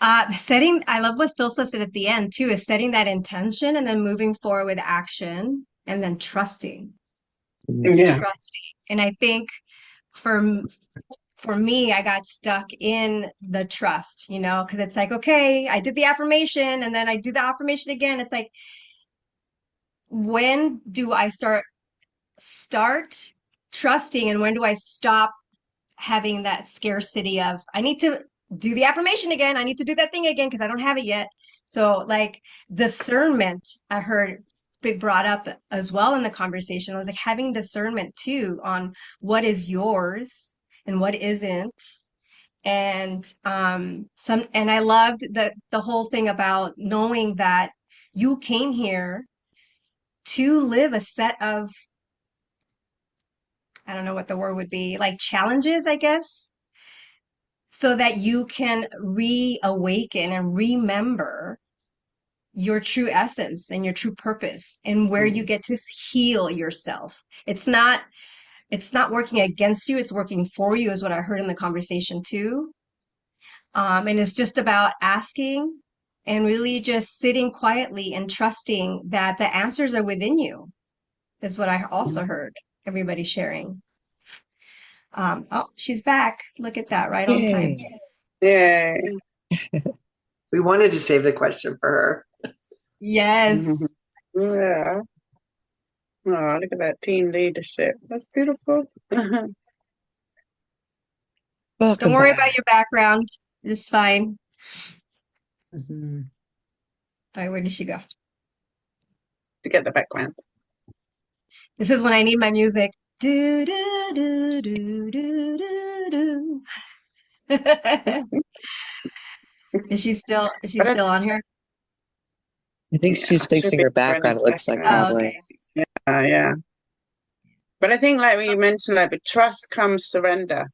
I love what Phil said at the end too, is setting that intention and then moving forward with action and then trusting. It's Yeah. trusting. And I think for me, I got stuck in the trust, because it's like, okay, I did the affirmation and then I do the affirmation again. It's like, when do I start trusting, and when do I stop having that scarcity of, I need to do the affirmation again, I need to do that thing again because I don't have it yet. So like discernment, I heard big brought up as well in the conversation. I was like having discernment too on what is yours and what isn't. And and I loved the whole thing about knowing that you came here to live a set of, I don't know what the word would be, like challenges, I guess, so that you can reawaken and remember your true essence and your true purpose and where you get to heal yourself. It's not It's not working against you, it's working for you, is what I heard in the conversation too. And it's just about asking and really just sitting quietly and trusting that the answers are within you, is what I also heard everybody sharing. Oh, she's back. Look at that, right on time. Yay. Yeah. We wanted to save the question for her. Yes. Yeah. Oh, look at that team leadership. That's beautiful. Don't Welcome worry back. about your background. It's fine. Mhm. All right, where did she go? To get the background. This is when I need my music. Do do do do do do do. Is she But still on here? I think she's she'll fixing be her there in a background, it looks like, second. Oh, probably. okay. Yeah. But I think, like you mentioned, like with trust comes surrender,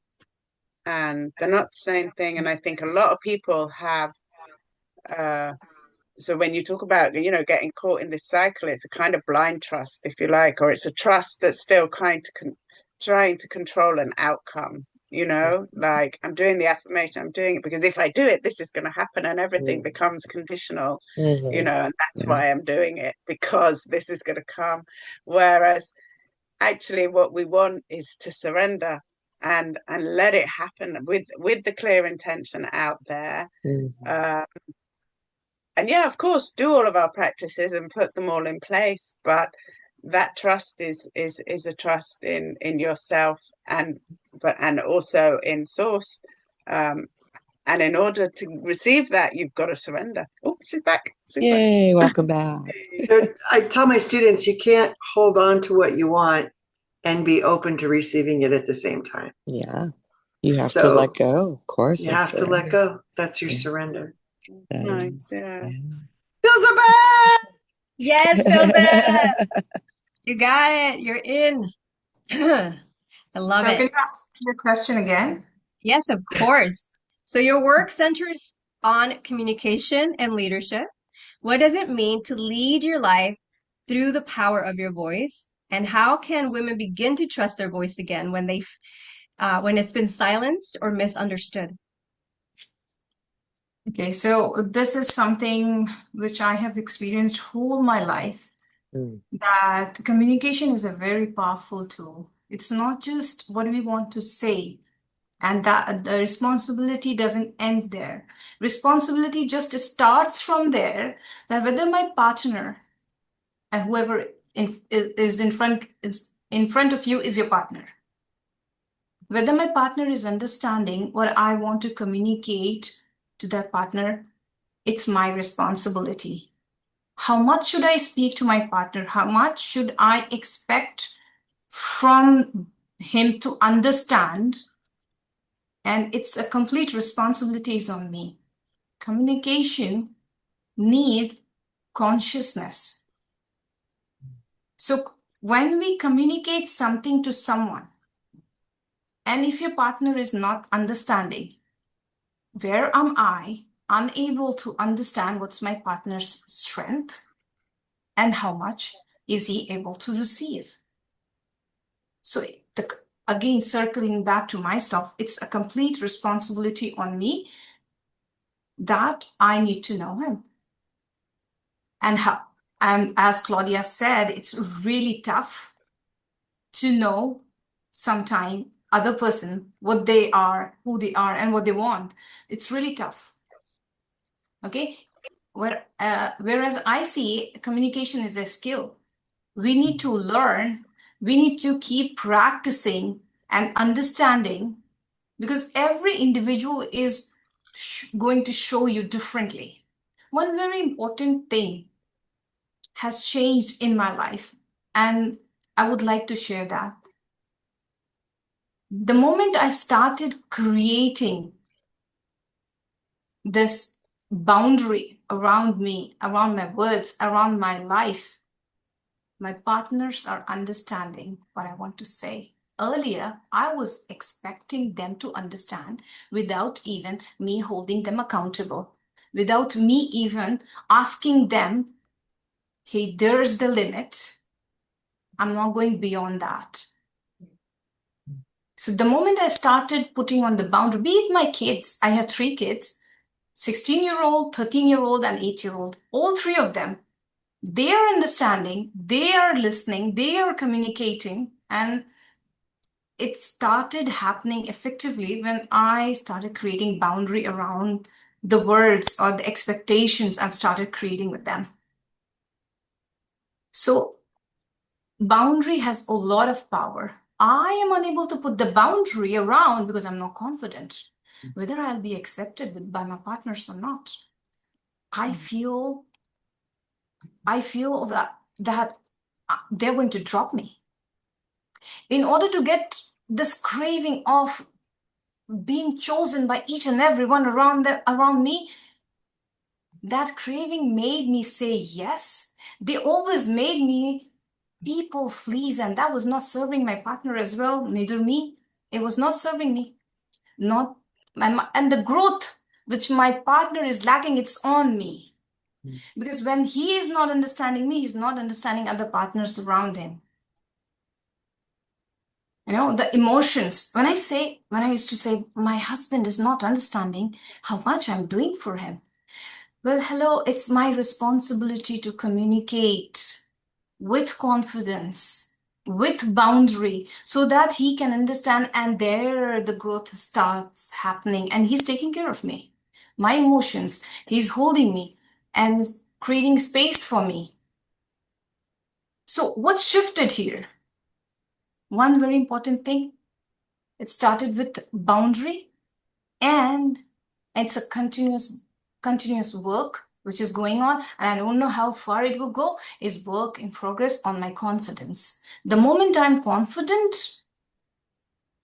and they're not the same thing. And I think a lot of people have. So when you talk about, getting caught in this cycle, it's a kind of blind trust, if you like, or it's a trust that's still kind of trying to control an outcome. Like I'm doing the affirmation, I'm doing it because if I do it, this is going to happen, and everything becomes conditional. Mhm. And that's Yeah. why I'm doing it, because this is going to come. Whereas actually what we want is to surrender and let it happen with the clear intention out there. Mhm. And yeah, of course, do all of our practices and put them all in place, but that trust is a trust in yourself and also in source. And in order to receive that, you've got to surrender. Oh, she's back. Super. Yay, welcome back. I tell my students, you can't hold on to what you want and be open to receiving it at the same time. Yeah. You have to So let go. Of course, you it's have to let go. That's your Yeah. surrender. that Nice, is. yeah. Feels so bad. Yes, Joseph. You got it. You're in. I love So can it. you ask the question again? Yes, of course. So your work centers on communication and leadership. What does it mean to lead your life through the power of your voice? And how can women begin to trust their voice again when it's been silenced or misunderstood? Okay, so this is something which I have experienced whole my life, Mm. that communication is a very powerful tool. It's not just what we want to say, and that the responsibility doesn't end there. Responsibility just starts from there, that whether my partner and whoever is in front of you is your partner. Whether my partner is understanding what I want to communicate to that partner, it's my responsibility. How much should I speak to my partner? How much should I expect from him to understand? And it's a complete responsibility is on me. Communication needs consciousness. So when we communicate something to someone, and if your partner is not understanding, where am I unable to understand what's my partner's strength and how much is he able to receive? So again, circling back to myself, it's a complete responsibility on me that I need to know him. And as Claudia said, it's really tough to know sometime other person, what they are, who they are, and what they want. It's really tough. Okay. Whereas I see communication is a skill. We need to learn, we need to keep practicing and understanding, because every individual is going to show you differently. One very important thing has changed in my life, and I would like to share that. The moment I started creating this boundary around me, around my words, around my life, my partners are understanding what I want to say. Earlier, I was expecting them to understand without even me holding them accountable, without me even asking them, hey, there's the limit. I'm not going beyond that. So the moment I started putting on the boundary, be it my kids, I have 3 kids, 16-year-old, 13-year-old, and 8-year-old, all 3 of them, they are understanding, they are listening, they are communicating, and it started happening effectively when I started creating boundary around the words or the expectations I've started creating with them. So boundary has a lot of power. I am unable to put the boundary around because I'm not confident whether I'll be accepted by my partners or not. I feel that they're going to drop me. In order to get this craving of being chosen by each and everyone around me, that craving made me say yes. They always made me people please, and that was not serving my partner as well, neither me. It was not serving me. Not and the growth which my partner is lacking, it's on me. Because when he is not understanding me, he's not understanding other partners around him. The emotions. When I used to say, my husband is not understanding how much I'm doing for him. Well, hello, it's my responsibility to communicate with confidence, with boundary, so that he can understand, and there the growth starts happening, and he's taking care of me. My emotions, he's holding me and creating space for me. So what shifted here? One very important thing, it started with boundary, and it's a continuous work which is going on, and I don't know how far it will go, is work in progress on my confidence. The moment I'm confident,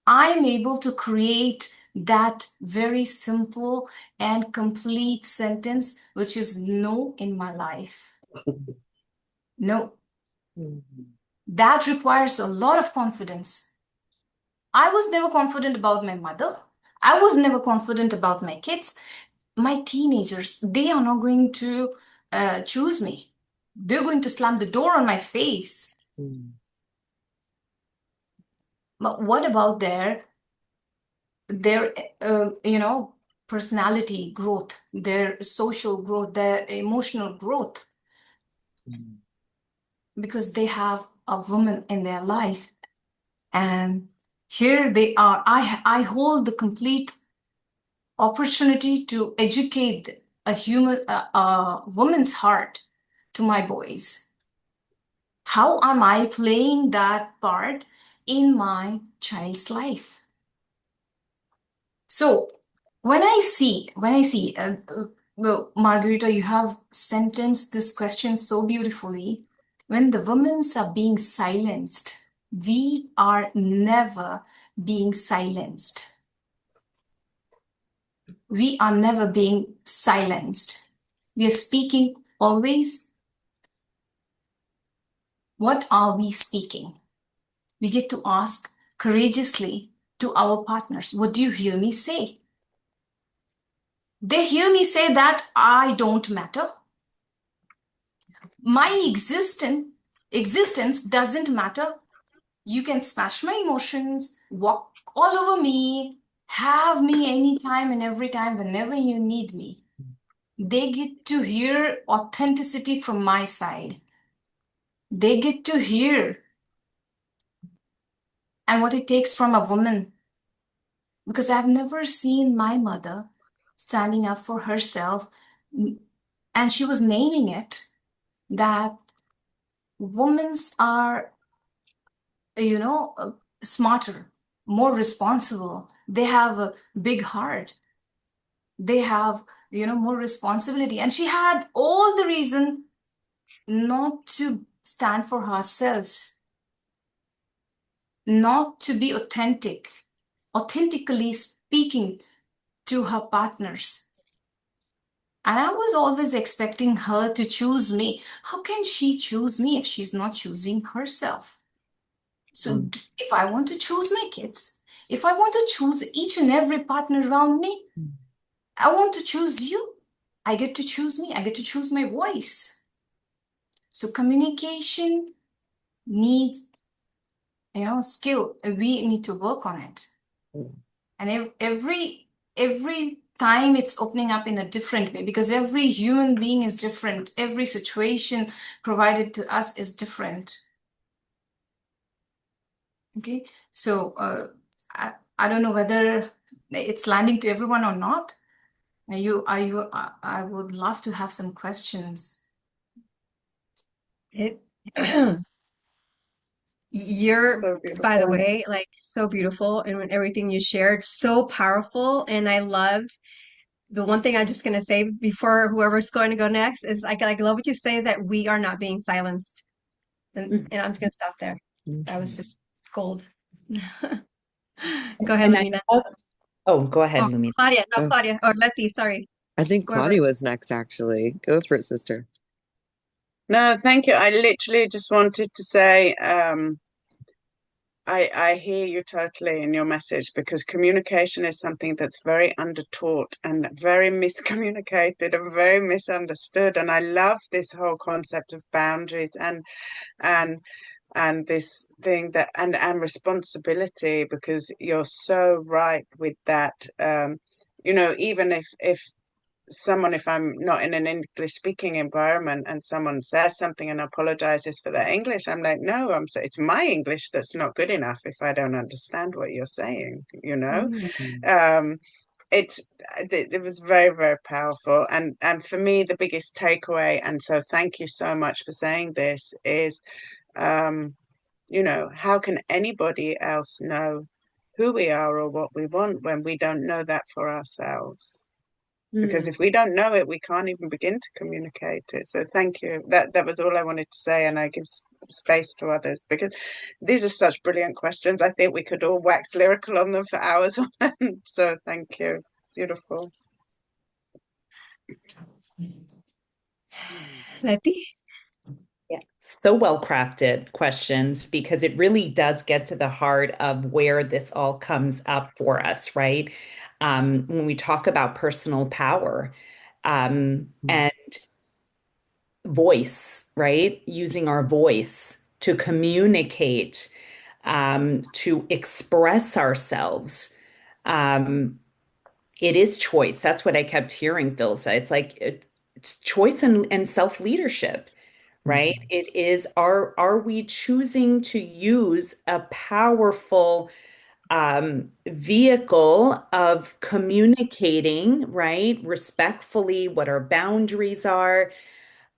I'm able to create that very simple and complete sentence, which is no in my life. No. That requires a lot of confidence. I was never confident about my mother. I was never confident about my kids. My teenagers, they are not going to choose me. They're going to slam the door on my face. But what about their personality growth, their social growth, their emotional growth? Because they have a woman in their life, and here they are. I hold the complete opportunity to educate a woman's heart to my boys. How am I playing that part in my child's life? So when I see, well, Margarita, you have sentenced this question so beautifully. When the women are being silenced, we are never being silenced. We are never being silenced. We are speaking always. What are we speaking? We get to ask courageously to our partners, what do you hear me say? They hear me say that I don't matter. My existence doesn't matter. You can smash my emotions, walk all over me, have me anytime and every time, whenever you need me. They get to hear authenticity from my side. They get to hear and what it takes from a woman. Because I've never seen my mother standing up for herself, and she was naming it that women are, smarter, more responsible. They have a big heart. They have, more responsibility. And she had all the reason not to stand for herself, not to be authentically speaking to her partners. And I was always expecting her to choose me. How can she choose me if she's not choosing herself? So if I want to choose my kids, if I want to choose each and every partner around me, I want to choose you. I get to choose me. I get to choose my voice. So communication needs skill. We need to work on it. Mm. And every time it's opening up in a different way, because every human being is different. Every situation provided to us is different. Okay, so I don't know whether it's landing to everyone or not. I would love to have some questions. It you're, So by the beautiful. way, like so beautiful, and when everything you shared, so powerful. And I loved the one thing I'm just gonna say before whoever's going to go next is I love what you say is that we are not being silenced. And I'm just gonna stop there. That was Mhm. just gold. Go ahead, And I Lumina. loved, oh, go Oh, ahead, Lumina. Claudia, no, Oh, Claudia, or Letty, sorry. I think Whoever. Claudia was next, actually. Go for it, sister. No, thank you. I literally just wanted to say, I hear you totally in your message, because communication is something that's very undertaught and very miscommunicated and very misunderstood. And I love this whole concept of boundaries and and this thing that and responsibility, because you're so right with that. Even if someone, if I'm not in an English speaking environment and someone says something and apologizes for their English, I'm like, no, it's my English that's not good enough if I don't understand what you're saying, Mm. Mm. um it's it was very, very powerful. And for me, the biggest takeaway, and so thank you so much for saying this, is um how can anybody else know who we are or what we want when we don't know that for ourselves? Because Mm. if we don't know it, we can't even begin to communicate it. So thank you. That was all I wanted to say, and I give space to others, because these are such brilliant questions. I think we could all wax lyrical on them for hours on end. So thank you. Beautiful. Letty? Yeah, so well crafted questions, because it really does get to the heart of where this all comes up for us, right? When we talk about personal power, and voice, right? Using our voice to communicate, to express ourselves. Um, it is choice. That's what I kept hearing Phil say. It's like it's choice and self-leadership, right? Mhm. It is, are we choosing to use a powerful vehicle of communicating, right? Respectfully, what our boundaries are,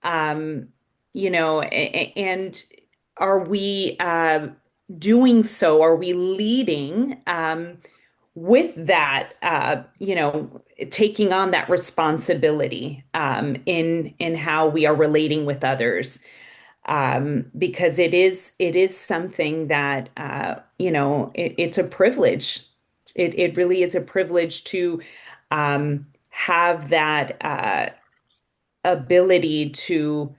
um, and are we doing so? Are we leading with that, taking on that responsibility in how we are relating with others? Because it is something that it's a privilege. It really is a privilege to have that ability to,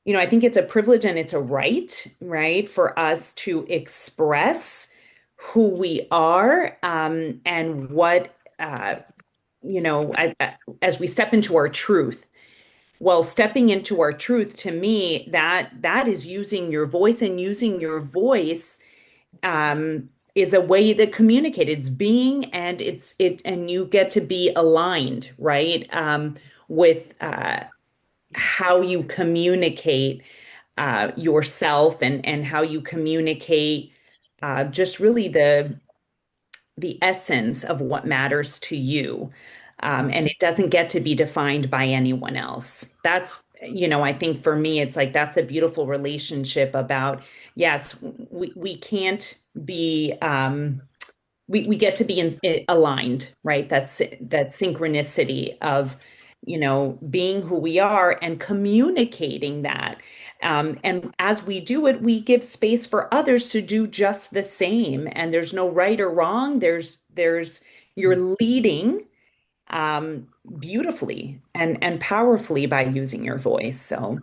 I think it's a privilege and it's a right, for us to express who we are, and what, as we step into our truth. Well, stepping into our truth, to me, that is using your voice, and using your voice is a way that communicate. It's being, and and you get to be aligned, right, with how you communicate yourself, and how you communicate just really the essence of what matters to you. And it doesn't get to be defined by anyone else. That's, I think for me, it's like that's a beautiful relationship about, yes, we can't be, we get to be aligned, right? That's that synchronicity of, being who we are and communicating that. And as we do it, we give space for others to do just the same. And there's no right or wrong. You're leading beautifully and powerfully by using your voice. So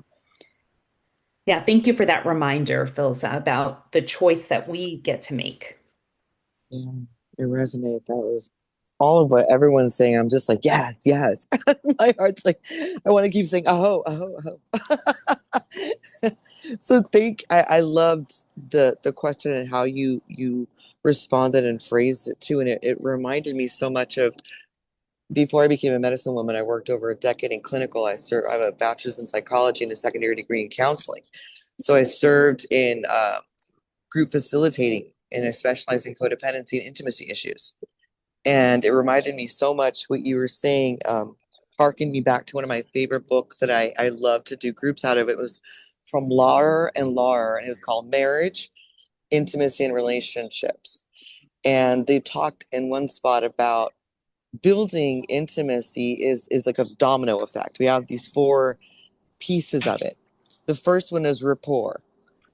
yeah, thank you for that reminder, Philza, about the choice that we get to make. Yeah, it resonated. That was all of what everyone's saying, I'm just like, yes, yes. My heart's like, I want to keep saying, aho, aho, aho. So I loved the question and how you responded and phrased it too. And it reminded me so much of before I became a medicine woman, I worked over a decade in clinical. I have a bachelor's in psychology and a secondary degree in counseling. So I served in group facilitating, and I specialized in codependency and intimacy issues. And it reminded me so much what you were saying, harkened me back to one of my favorite books that I love to do groups out of. It was from Laurer and Laurer, and it was called Marriage, Intimacy, and Relationships. And they talked in one spot about building intimacy is like a domino effect. We have these four pieces of it. The first one is rapport.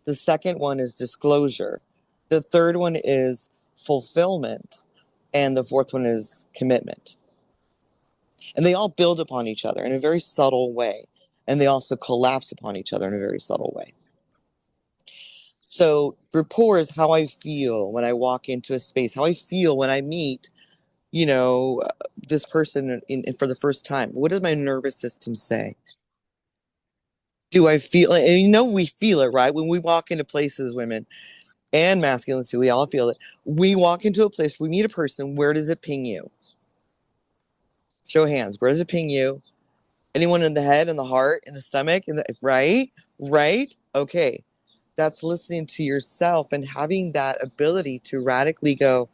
The second one is disclosure. The third one is fulfillment. And the fourth one is commitment. And they all build upon each other in a very subtle way. And they also collapse upon each other in a very subtle way. So rapport is how I feel when I walk into a space, how I feel when I meet, this person for the first time. What does my nervous system say? Do I feel it? And we feel it, right? When we walk into places, women and masculine too, we all feel it. We walk into a place, we meet a person, where does it ping you? Show hands. Where does it ping you? Anyone in the head, in the heart, in the stomach, right? Right? Okay. That's listening to yourself and having that ability to radically go,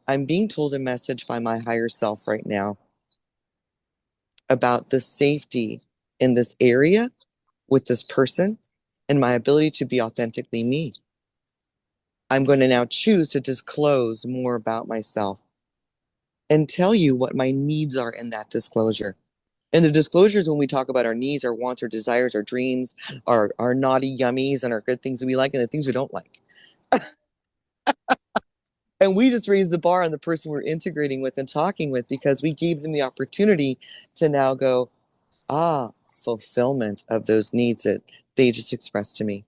I'm being told a message by my higher self right now about the safety in this area with this person and my ability to be authentically me. I'm going to now choose to disclose more about myself and tell you what my needs are in that disclosure. And the disclosures, when we talk about our needs, our wants, our desires, our dreams, our naughty yummies, and our good things that we like and the things we don't like. And we just raise the bar on the person we're integrating with and talking with because we gave them the opportunity to now go, fulfillment of those needs that they just expressed to me.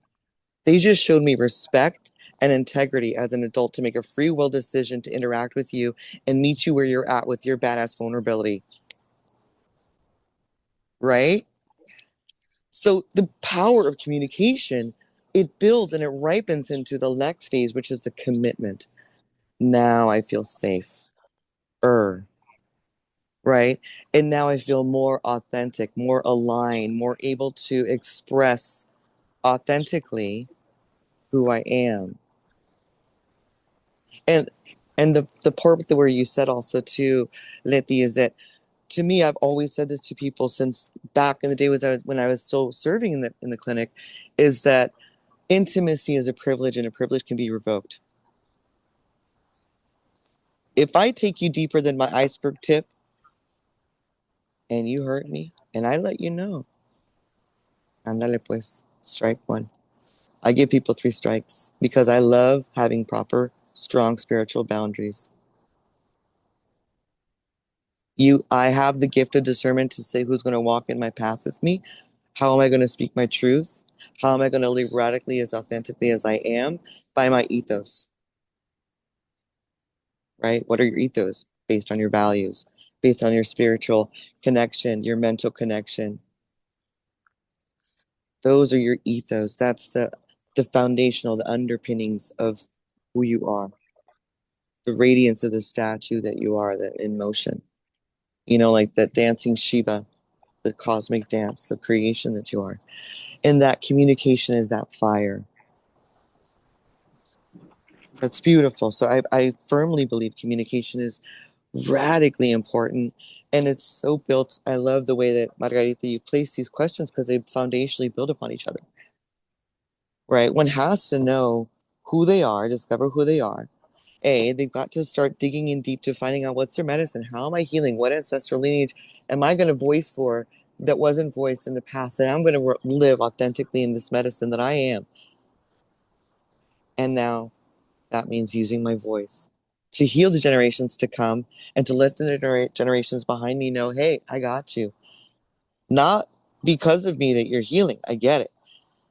They just showed me respect and integrity as an adult to make a free will decision to interact with you and meet you where you're at with your badass vulnerability. Right? So the power of communication, it builds and it ripens into the next phase, which is the commitment. Now I feel safe. Right? And now I feel more authentic, more aligned, more able to express authentically who I am. And the part where you said also too, Letty, is that to me, I've always said this to people since back in the day when I was still serving in the clinic, is that intimacy is a privilege and a privilege can be revoked. If I take you deeper than my iceberg tip and you hurt me and I let you know, andale pues, strike one. I give people 3 strikes because I love having proper, strong spiritual boundaries. I have the gift of discernment to say who's going to walk in my path with me. How am I going to speak my truth? How am I going to live radically as authentically as I am? By my ethos. Right? What are your ethos? Based on your values, based on your spiritual connection, your mental connection. Those are your ethos. That's the foundational, the underpinnings of who you are. The radiance of the statue that you are, that in motion. Like that dancing Shiva, the cosmic dance, the creation that you are. And that communication is that fire. That's beautiful. So I firmly believe communication is radically important. And it's so built. I love the way that, Margarita, you place these questions because they foundationally build upon each other. Right? One has to know who they are, discover who they are. They've got to start digging in deep to finding out what's their medicine. How am I healing? What ancestral lineage am I going to voice for that wasn't voiced in the past? And I'm going to live authentically in this medicine that I am. And now that means using my voice to heal the generations to come and to let the generations behind me know, hey, I got you. Not because of me that you're healing. I get it.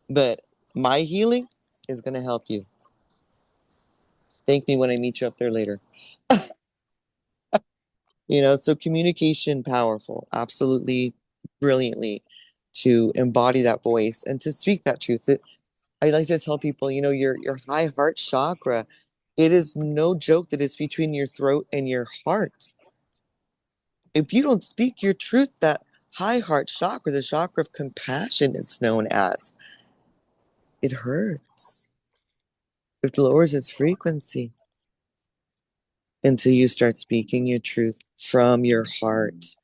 But my healing is going to help you. Thank me when I meet you up there later. So communication, powerful, absolutely brilliantly, to embody that voice and to speak that truth. I like to tell people, your high heart chakra, it is no joke that it's between your throat and your heart. If you don't speak your truth, that high heart chakra, the chakra of compassion, it's known as, it hurts. It lowers its frequency until you start speaking your truth from your heart.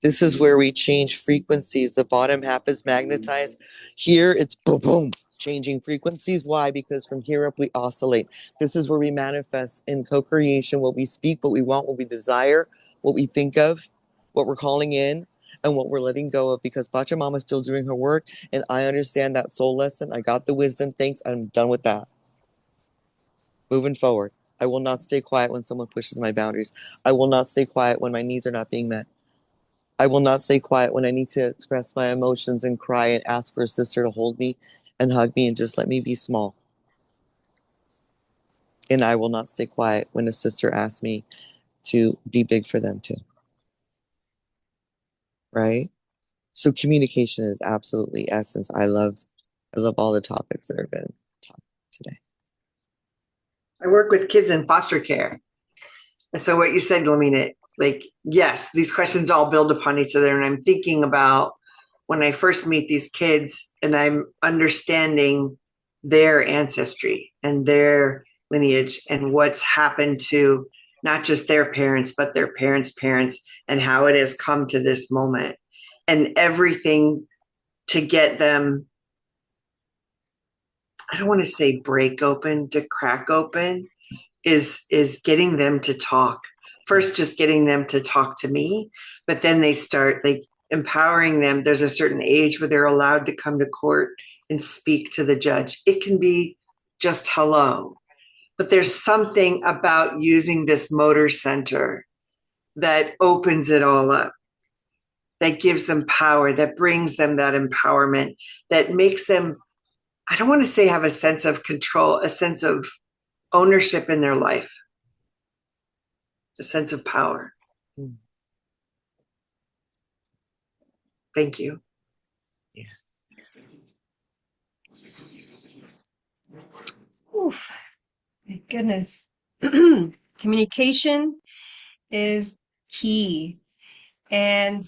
This is where we change frequencies. The bottom half is magnetized. Here it's boom, boom, changing frequencies. Why? Because from here up we oscillate. This is where we manifest in co-creation what we speak, what we want, what we desire, what we think of, what we're calling in, and what we're letting go of. Because Pachamama's still doing her work, and I understand that soul lesson. I got the wisdom. Thanks. I'm done with that. Moving forward. I will not stay quiet when someone pushes my boundaries. I will not stay quiet when my needs are not being met. I will not stay quiet when I need to express my emotions and cry and ask for a sister to hold me and hug me and just let me be small. And I will not stay quiet when a sister asks me to be big for them too. Right? So communication is absolutely essence. I love all the topics that have been taught today. I work with kids in foster care. And so what you said, Lamina, like, yes, these questions all build upon each other. And I'm thinking about when I first meet these kids and I'm understanding their ancestry and their lineage and what's happened to not just their parents, but their parents' parents, and how it has come to this moment and everything to get them, I don't want to say break open, to crack open, is getting them to talk. First, just getting them to talk to me, but then they start like empowering them. There's a certain age where they're allowed to come to court and speak to the judge. It can be just hello, but there's something about using this motor center that opens it all up, that gives them power, that brings them that empowerment, that makes them, I don't want to say have a sense of control, a sense of ownership in their life, a sense of power. Thank you. Yeah. Oof, my goodness. Communication is key. And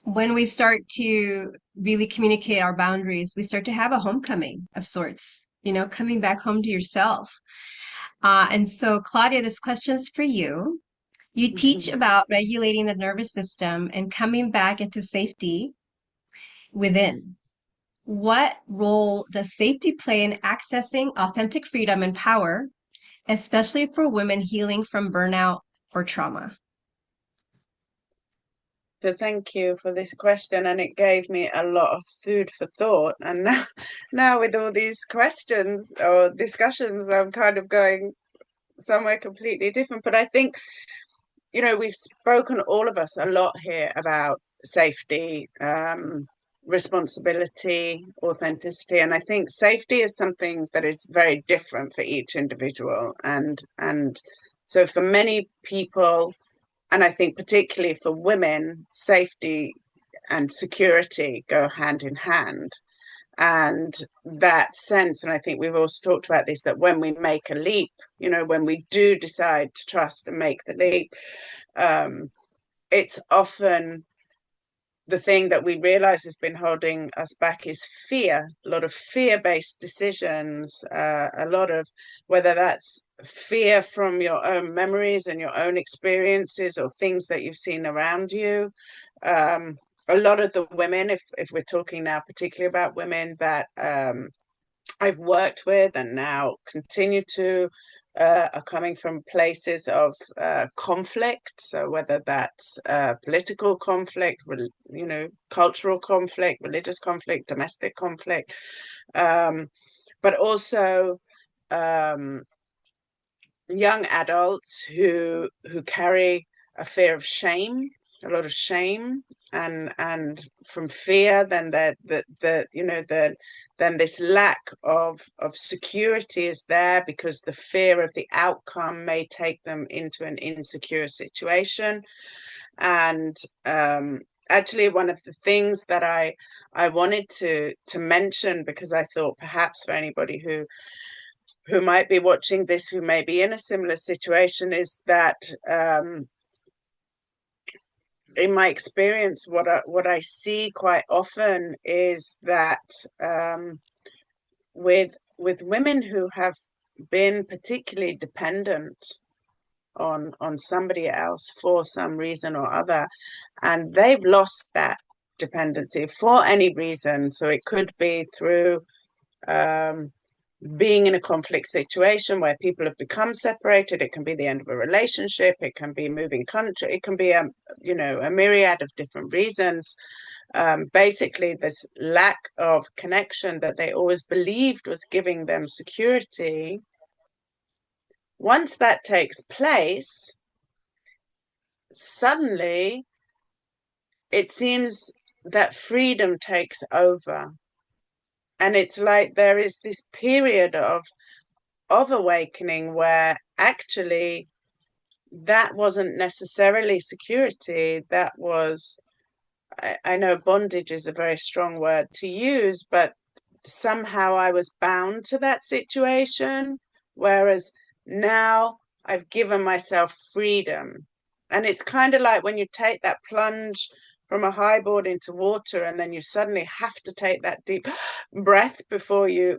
when we start to really communicate our boundaries, we start to have a homecoming of sorts, coming back home to yourself. And so, Claudia, this question's for you. You teach about regulating the nervous system and coming back into safety within. What role does safety play in accessing authentic freedom and power, especially for women healing from burnout or trauma? So thank you for this question, and it gave me a lot of food for thought. And now with all these questions or discussions, I'm kind of going somewhere completely different. But I think, we've spoken, all of us, a lot here about safety, responsibility, authenticity, and I think safety is something that is very different for each individual. And so for many people, and I think particularly for women, safety and security go hand in hand. And that sense, and I think we've also talked about this, that when we make a leap, when we do decide to trust and make the leap, it's often the thing that we realize has been holding us back is fear, a lot of fear-based decisions, a lot of, whether that's fear from your own memories and your own experiences or things that you've seen around you. A lot of the women, if we're talking now particularly about women that I've worked with and now continue to, are coming from places of conflict. So whether that's political conflict, cultural conflict, religious conflict, domestic conflict, but also young adults who carry a fear of shame, a lot of shame and from fear, then then this lack of security is there, because the fear of the outcome may take them into an insecure situation. And actually, one of the things that I wanted to mention, because I thought perhaps for anybody who might be watching this, who may be in a similar situation, is that in my experience, what I see quite often is that with women who have been particularly dependent on somebody else for some reason or other, and they've lost that dependency for any reason. So it could be through being in a conflict situation where people have become separated. It can be the end of a relationship. It can be moving country. It can be a myriad of different reasons. Basically, this lack of connection that they always believed was giving them security. Once that takes place, suddenly it seems that freedom takes over. And it's like there is this period of awakening where actually that wasn't necessarily security. That was, I know bondage is a very strong word to use, but somehow I was bound to that situation, whereas now I've given myself freedom. And it's kind of like when you take that plunge from a high board into water, and then you suddenly have to take that deep breath before you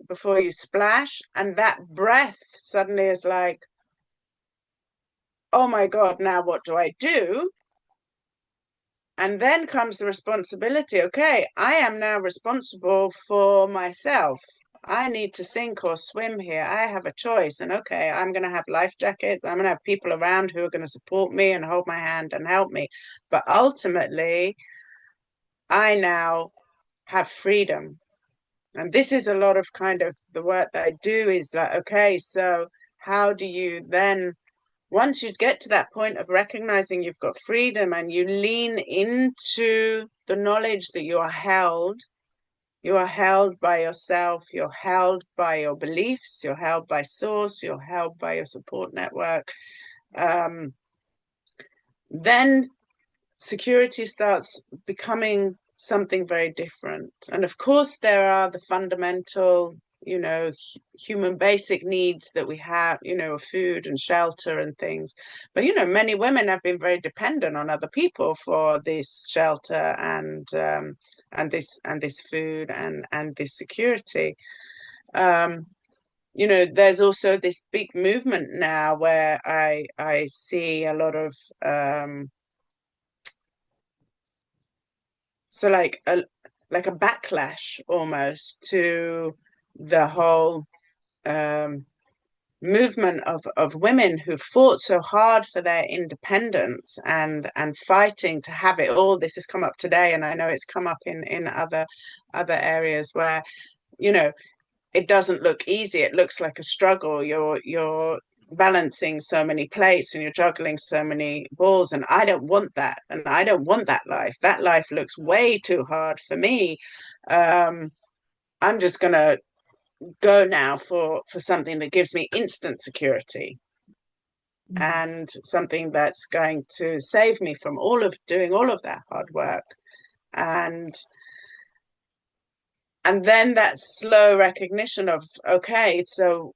splash, and that breath suddenly is like, oh my God, now what do I do? And then comes the responsibility. Okay, I am now responsible for myself. I need to sink or swim here. I have a choice. And okay, I'm going to have life jackets. I'm going to have people around who are going to support me and hold my hand and help me. But ultimately, I now have freedom. And this is a lot of kind of the work that I do, is like, okay, so how do you then, once you get to that point of recognizing you've got freedom and you lean into the knowledge that you are held by yourself, you're held by your beliefs, you're held by source, you're held by your support network, then security starts becoming something very different. And of course, there are the fundamental, human basic needs that we have, food and shelter and things. But, many women have been very dependent on other people for this shelter and this food and this security. There's also this big movement now where I see a lot of so like a backlash almost to the whole movement of women who fought so hard for their independence and fighting to have it all. This has come up today, and I know it's come up in other areas where it doesn't look easy. It looks like a struggle. You're balancing so many plates and you're juggling so many balls, and I don't want that, and I don't want that life. That life looks way too hard for me. I'm just gonna go now for something that gives me instant security, and something that's going to save me from doing all of that hard work. And then that slow recognition of, okay, so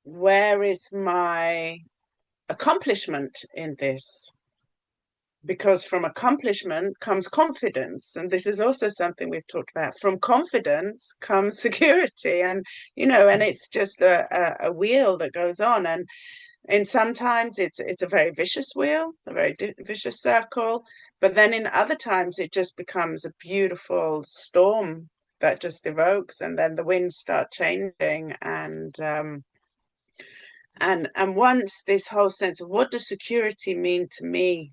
where is my accomplishment in this? Because from accomplishment comes confidence. And this is also something we've talked about. From confidence comes security. And, and it's just a wheel that goes on. And sometimes it's a very vicious wheel, a very vicious circle. But then in other times, it just becomes a beautiful storm that just evokes. And then the winds start changing. And once this whole sense of, what does security mean to me?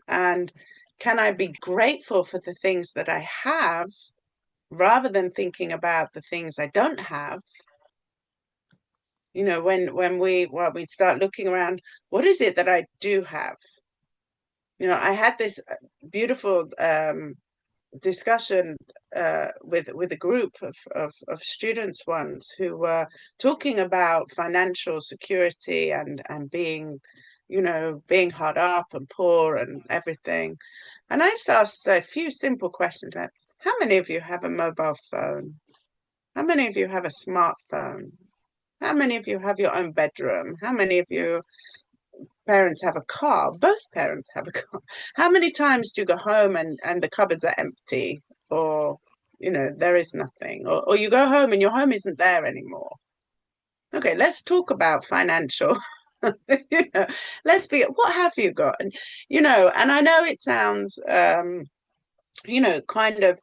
And can I be grateful for the things that I have rather than thinking about the things I don't have? When we start looking around, what is it that I do have? You know, I had this beautiful discussion with a group of students once who were talking about financial security and being, you know, being hard up and poor and everything. And I just asked a few simple questions like, how many of you have a mobile phone? How many of you have a smartphone? How many of you have your own bedroom? How many of you parents have a car? Both parents have a car. How many times do you go home and the cupboards are empty, or, you know, there is nothing, or you go home and your home isn't there anymore? Okay, let's talk about financial. You know, let's be, what have you got? And, you know, and I know it sounds, you know, kind of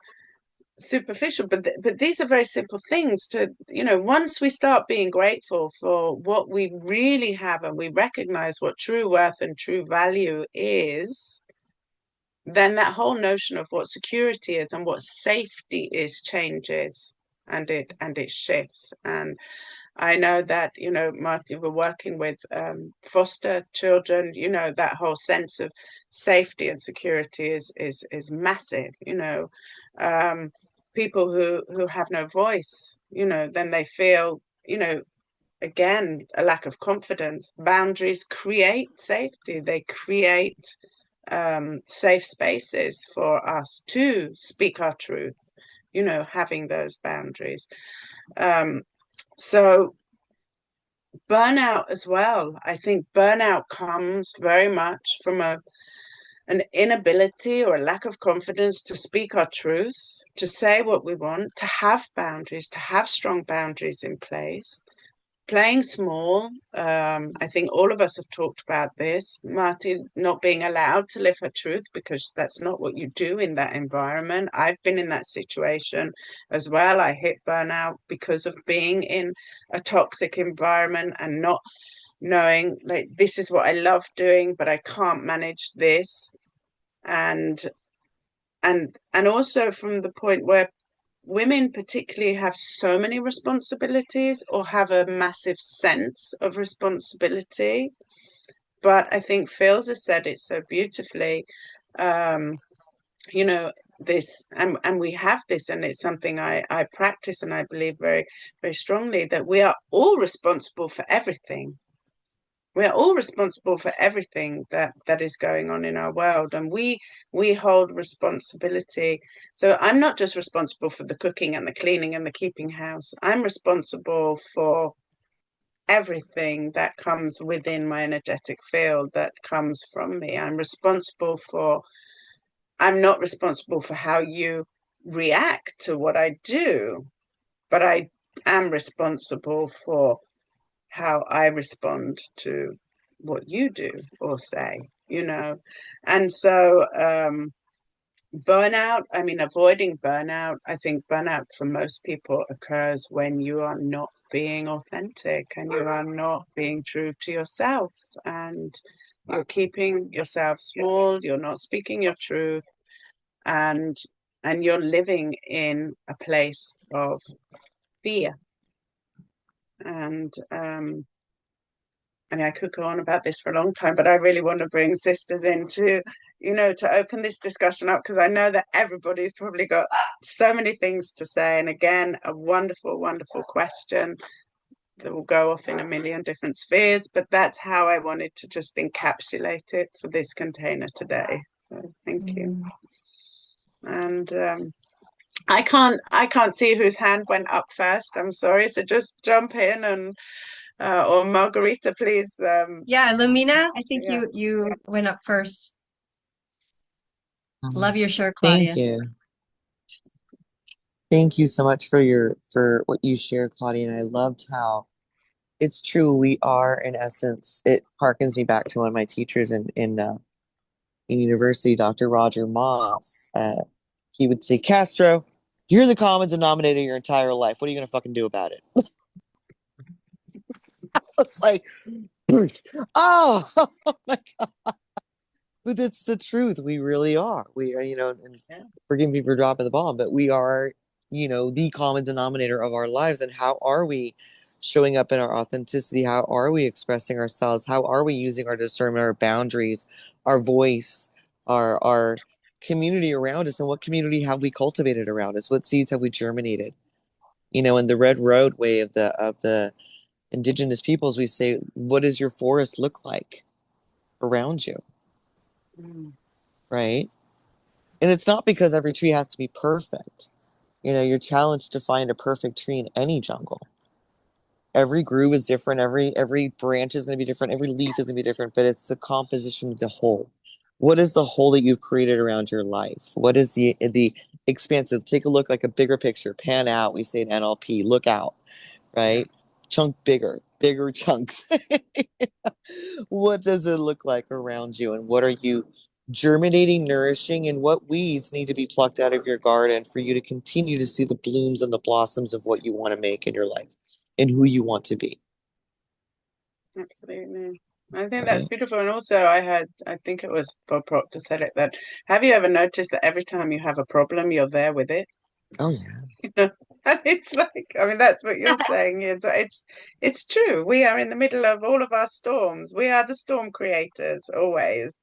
superficial, but these are very simple things to, you know, once we start being grateful for what we really have and we recognize what true worth and true value is, then that whole notion of what security is and what safety is changes, and it shifts. And I know that, you know, Marty, we're working with foster children, you know, that whole sense of safety and security is massive, you know. People who have no voice, you know, then they feel, you know, again, a lack of confidence. Boundaries create safety. They create safe spaces for us to speak our truth, you know, having those boundaries. So burnout as well. I think burnout comes very much from an inability or a lack of confidence to speak our truth, to say what we want, to have boundaries, to have strong boundaries in place. Playing small. I think all of us have talked about this. Marty not being allowed to live her truth because that's not what you do in that environment. I've been in that situation as well. I hit burnout because of being in a toxic environment and not knowing, like, this is what I love doing, but I can't manage this. And and also from the point where women particularly have so many responsibilities or have a massive sense of responsibility. But I think Phil's has said it so beautifully. You know, this, and we have this, and it's something I practice and I believe very, very strongly, that we are all responsible for everything. We are all responsible for everything that is going on in our world, and we hold responsibility. So I'm not just responsible for the cooking and the cleaning and the keeping house. I'm responsible for everything that comes within my energetic field, that comes from me. I'm not responsible for how you react to what I do, but I am responsible for how I respond to what you do or say, you know. And so burnout, I mean, avoiding burnout, I think burnout for most people occurs when you are not being authentic and you are not being true to yourself, and you're keeping yourself small, you're not speaking your truth, and you're living in a place of fear. And I mean, I could go on about this for a long time, but I really want to bring sisters in to, you know, to open this discussion up, because I know that everybody's probably got so many things to say. And again, a wonderful, wonderful question that will go off in a million different spheres, but that's how I wanted to just encapsulate it for this container today. So thank you. And I can't see whose hand went up first. I'm sorry. So just jump in, and or Margarita, please. Yeah, Lumina, I think Yeah. you went up first. Love your shirt, Thank Claudia. you. Thank you so much for what you shared, Claudia. And I loved how it's true. We are, in essence, it harkens me back to one of my teachers in university, Dr. Roger Moss. He would say, Castro, you're the common denominator your entire life. What are you going to fucking do about it? It's like, oh, oh my God. But it's the truth. We really are. We are, you know, and forgive me for dropping the bomb, but we are, you know, the common denominator of our lives. And how are we showing up in our authenticity? How are we expressing ourselves? How are we using our discernment, our boundaries, our voice our community around us, and what community have we cultivated around us? What seeds have we germinated? You know, in the red roadway of the indigenous peoples, we say, what does your forest look like around you? Right? And it's not because every tree has to be perfect. You know, you're challenged to find a perfect tree in any jungle. Every groove is different. Every branch is going to be different. Every leaf is going to be different, but it's the composition of the whole. What is the whole that you've created around your life? What is the expansive? Take a look, like a bigger picture. Pan out. We say in NLP, look out, right? Chunk bigger chunks. What does it look like around you, and what are you germinating, nourishing, and what weeds need to be plucked out of your garden for you to continue to see the blooms and the blossoms of what you want to make in your life and who you want to be? Absolutely. I think that's Right? beautiful. And also I think it was Bob Proctor said it, that have you ever noticed that every time you have a problem, you're there with it? Oh yeah. You know? And it's like, I mean, that's what you're saying. It's true. We are in the middle of all of our storms. We are the storm creators always,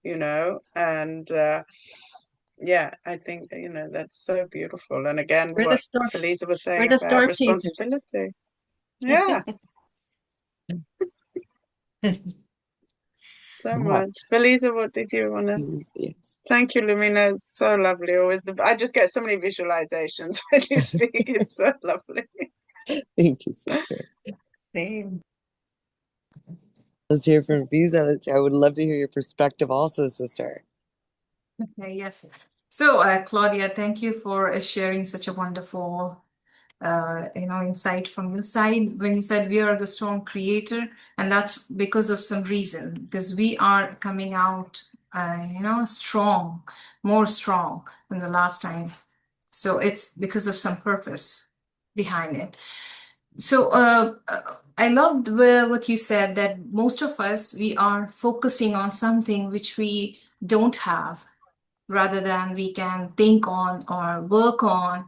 you know, and yeah, I think, you know, that's so beautiful. And again, We're the what storm. Feliza was We're saying the about storm chasers. responsibility. Yeah, so Yeah. much. Feliza, what did you want to? Yes. Thank you, Lumina. It's so lovely. Always, I just get so many visualizations when you speak. It's so lovely. Thank you, sister. Same. Let's hear from Visa. I would love to hear your perspective also, sister. Okay, yes. So, Claudia, thank you for sharing such a wonderful, insight from your side. When you said we are the strong creator, and that's because of some reason, because we are coming out, strong, more strong than the last time. So it's because of some purpose behind it. So I loved what you said, that most of us, we are focusing on something which we don't have, rather than we can think on or work on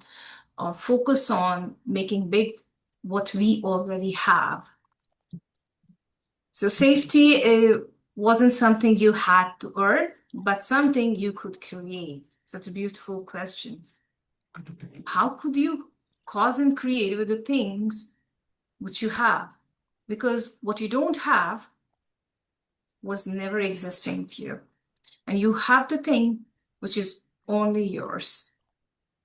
or focus on making big what we already have. So safety wasn't something you had to earn, but something you could create. Such a beautiful question. How could you cause and create with the things which you have? Because what you don't have was never existing to you. And you have the thing which is only yours.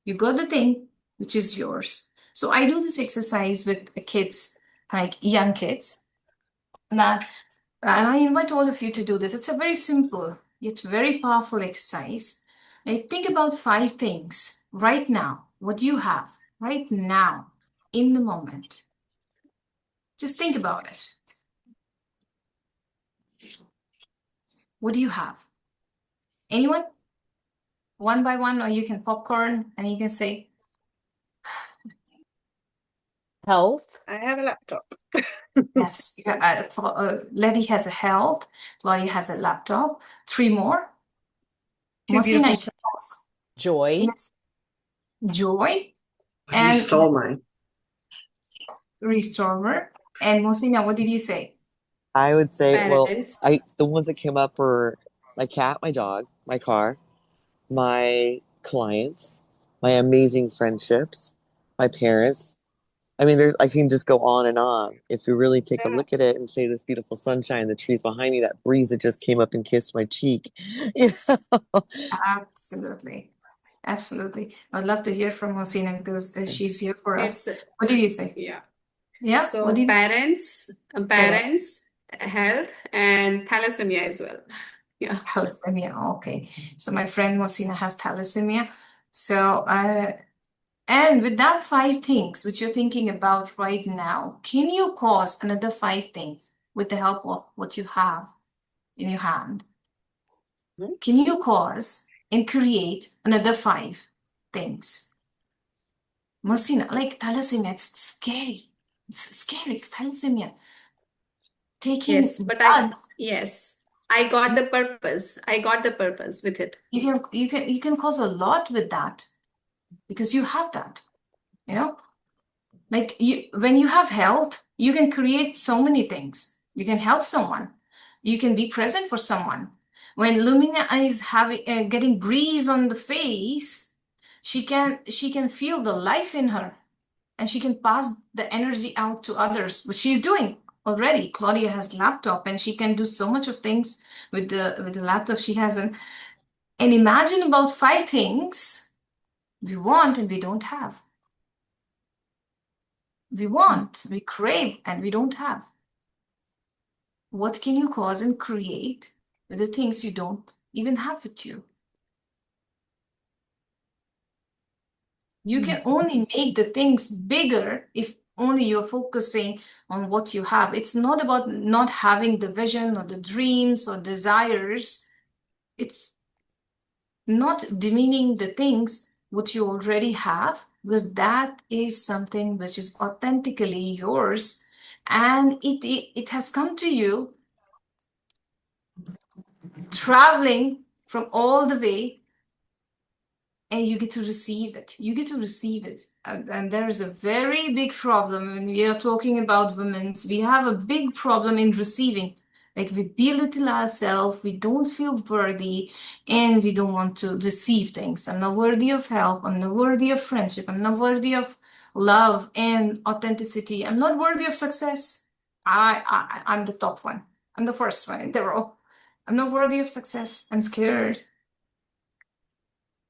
You got the thing which is yours. So I do this exercise with the kids, like young kids. And I invite all of you to do this. It's a very simple yet very powerful exercise. Like, think about 5 things right now. What do you have right now in the moment? Just think about it. What do you have? Anyone? One by one, or you can popcorn and you can say, Health. I have a laptop. yes, Letty has a health, Claudia has a laptop, 3 more. 2 beautiful Mosina, Joy. yes, joy, You and stole mine. restorer. And Mosina, what did you say? I would say, well, Parents. the ones that came up were my cat, my dog, my car, my clients, my amazing friendships, my parents. I mean, I can just go on and on. If you really take a look at it and say this beautiful sunshine, the trees behind me, that breeze that just came up and kissed my cheek. You know? Absolutely. Absolutely. I'd love to hear from Mosina because she's here for us. It's What did you say? yeah. Yeah, what So did parents, Parents, health, and thalassemia as well. Yeah. thalassemia. Okay. So my friend Mosina has thalassemia. So, and with that 5 things which you're thinking about right now, can you cause another 5 things with the help of what you have in your hand? Can you cause and create another 5 things? Mosina, like thalassemia, it's scary. It's scary. It's thalassemia. Taking Yes, but blood, I got the purpose. I got the purpose with it. you can cause a lot with that because you have that. You know, like when you have health, you can create so many things. You can help someone. You can be present for someone. When Lumina is having getting breeze on the face, she can feel the life in her, and she can pass the energy out to others, which she's doing already. Claudia has laptop, and she can do so much of things with the laptop she has. And imagine about 5 things we want and we don't have. We want, we crave, and we don't have. What can you cause and create with the things you don't even have with you? You can only make the things bigger if only you're focusing on what you have. It's not about not having the vision or the dreams or desires. It's not demeaning the things which you already have, because that is something which is authentically yours, and it has come to you traveling from all the way, and you get to receive it. You get to receive it. And there is a very big problem when we are talking about women. We have a big problem in receiving. Like, we belittle ourselves, we don't feel worthy, and we don't want to receive things. I'm not worthy of help. I'm not worthy of friendship. I'm not worthy of love and authenticity. I'm not worthy of success. I'm the top one. I'm the first one in the row. I'm not worthy of success. I'm scared.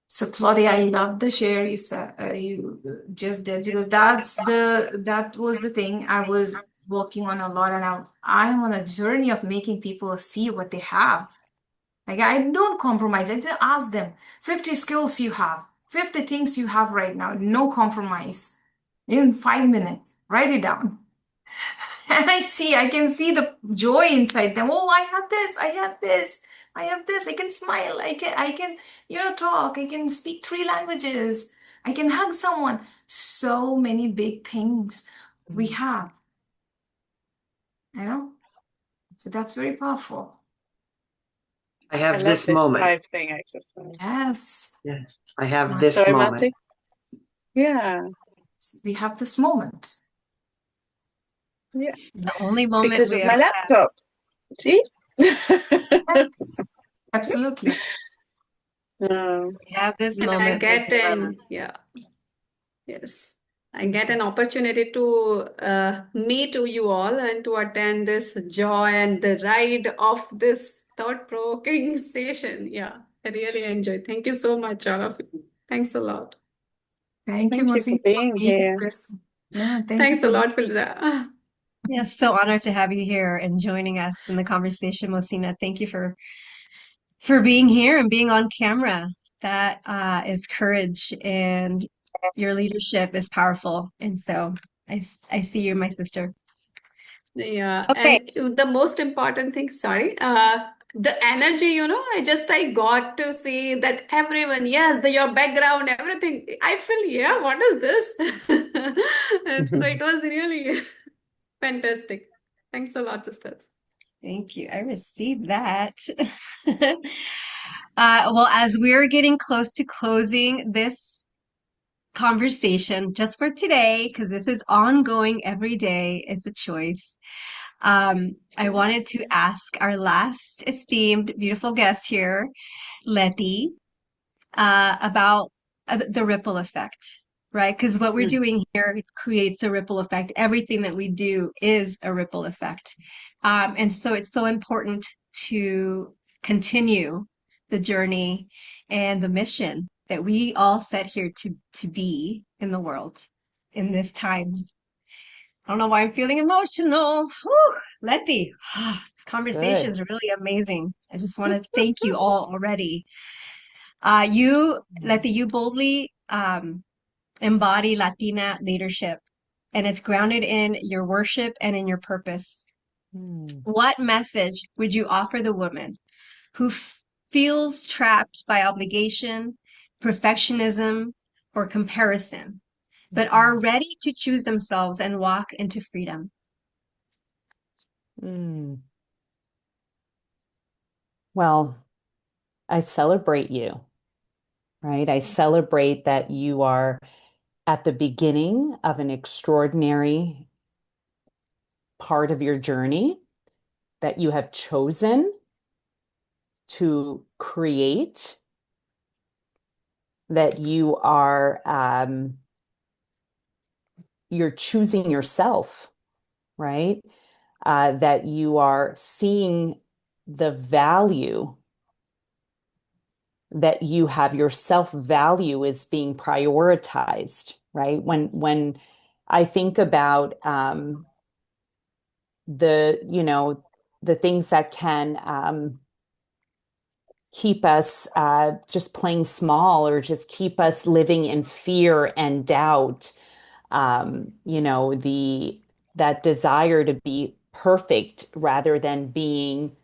So Claudia, I love the share you said you just did, because that was the thing I was working on a lot, and I'm on a journey of making people see what they have. Like, I don't compromise. I just ask them 50 skills you have, 50 things you have right now, no compromise. In 5 minutes, write it down. And I can see the joy inside them. Oh, I have this, I have this, I have this. I can smile. I can, talk. I can speak 3 languages. I can hug someone. So many big things we have, you know? So that's very powerful. I I have love this this moment. 5 thing exercise. Yes. Yes, I have this Sorry, moment. Marty. Yeah. We have this moment. Yeah. The only moment Because we of my ever have. laptop. See? Yes, absolutely. Um, We have this And I moment with get them. yes, I get an opportunity to meet you all and to attend this joy and the ride of this thought-provoking session. Yeah, I really enjoy. Thank you so much, all of you. Thanks a lot. Thank you, thank you for Mosi, for being being here. present. No, thank you Thanks a for lot, Filza. Yes, so honored to have you here and joining us in the conversation, Mosina. Thank you for being here and being on camera. That is courage, and your leadership is powerful. And so I see you, my sister. Yeah, Okay. and the most important thing, sorry, the energy, I got to see that everyone, yes, your background, everything. I feel, yeah, what is this? And so it was really fantastic. Thanks a lot, sisters. Thank you. I received that. Well, as we're getting close to closing this conversation just for today, because this is ongoing every day, it's a choice. I wanted to ask our last esteemed, beautiful guest here, Letty, about the ripple effect, right? Because what we're doing here creates a ripple effect. Everything that we do is a ripple effect. And so it's so important to continue the journey and the mission that we all set here to be in the world in this time. I don't know why I'm feeling emotional. Whew, Letty, this conversation is really amazing. I just want to thank you all already. Letty, you boldly embody Latina leadership, and it's grounded in your worship and in your purpose. What message would you offer the woman who feels trapped by obligation, perfectionism, or comparison, but are ready to choose themselves and walk into freedom? Well, I celebrate you, right? I celebrate that you are at the beginning of an extraordinary part of your journey, that you have chosen to create, that you are you're choosing yourself, right? That you are seeing the value that you have, your self-value is being prioritized, right? When I think about the things that can keep us just playing small, or just keep us living in fear and doubt, the that desire to be perfect rather than being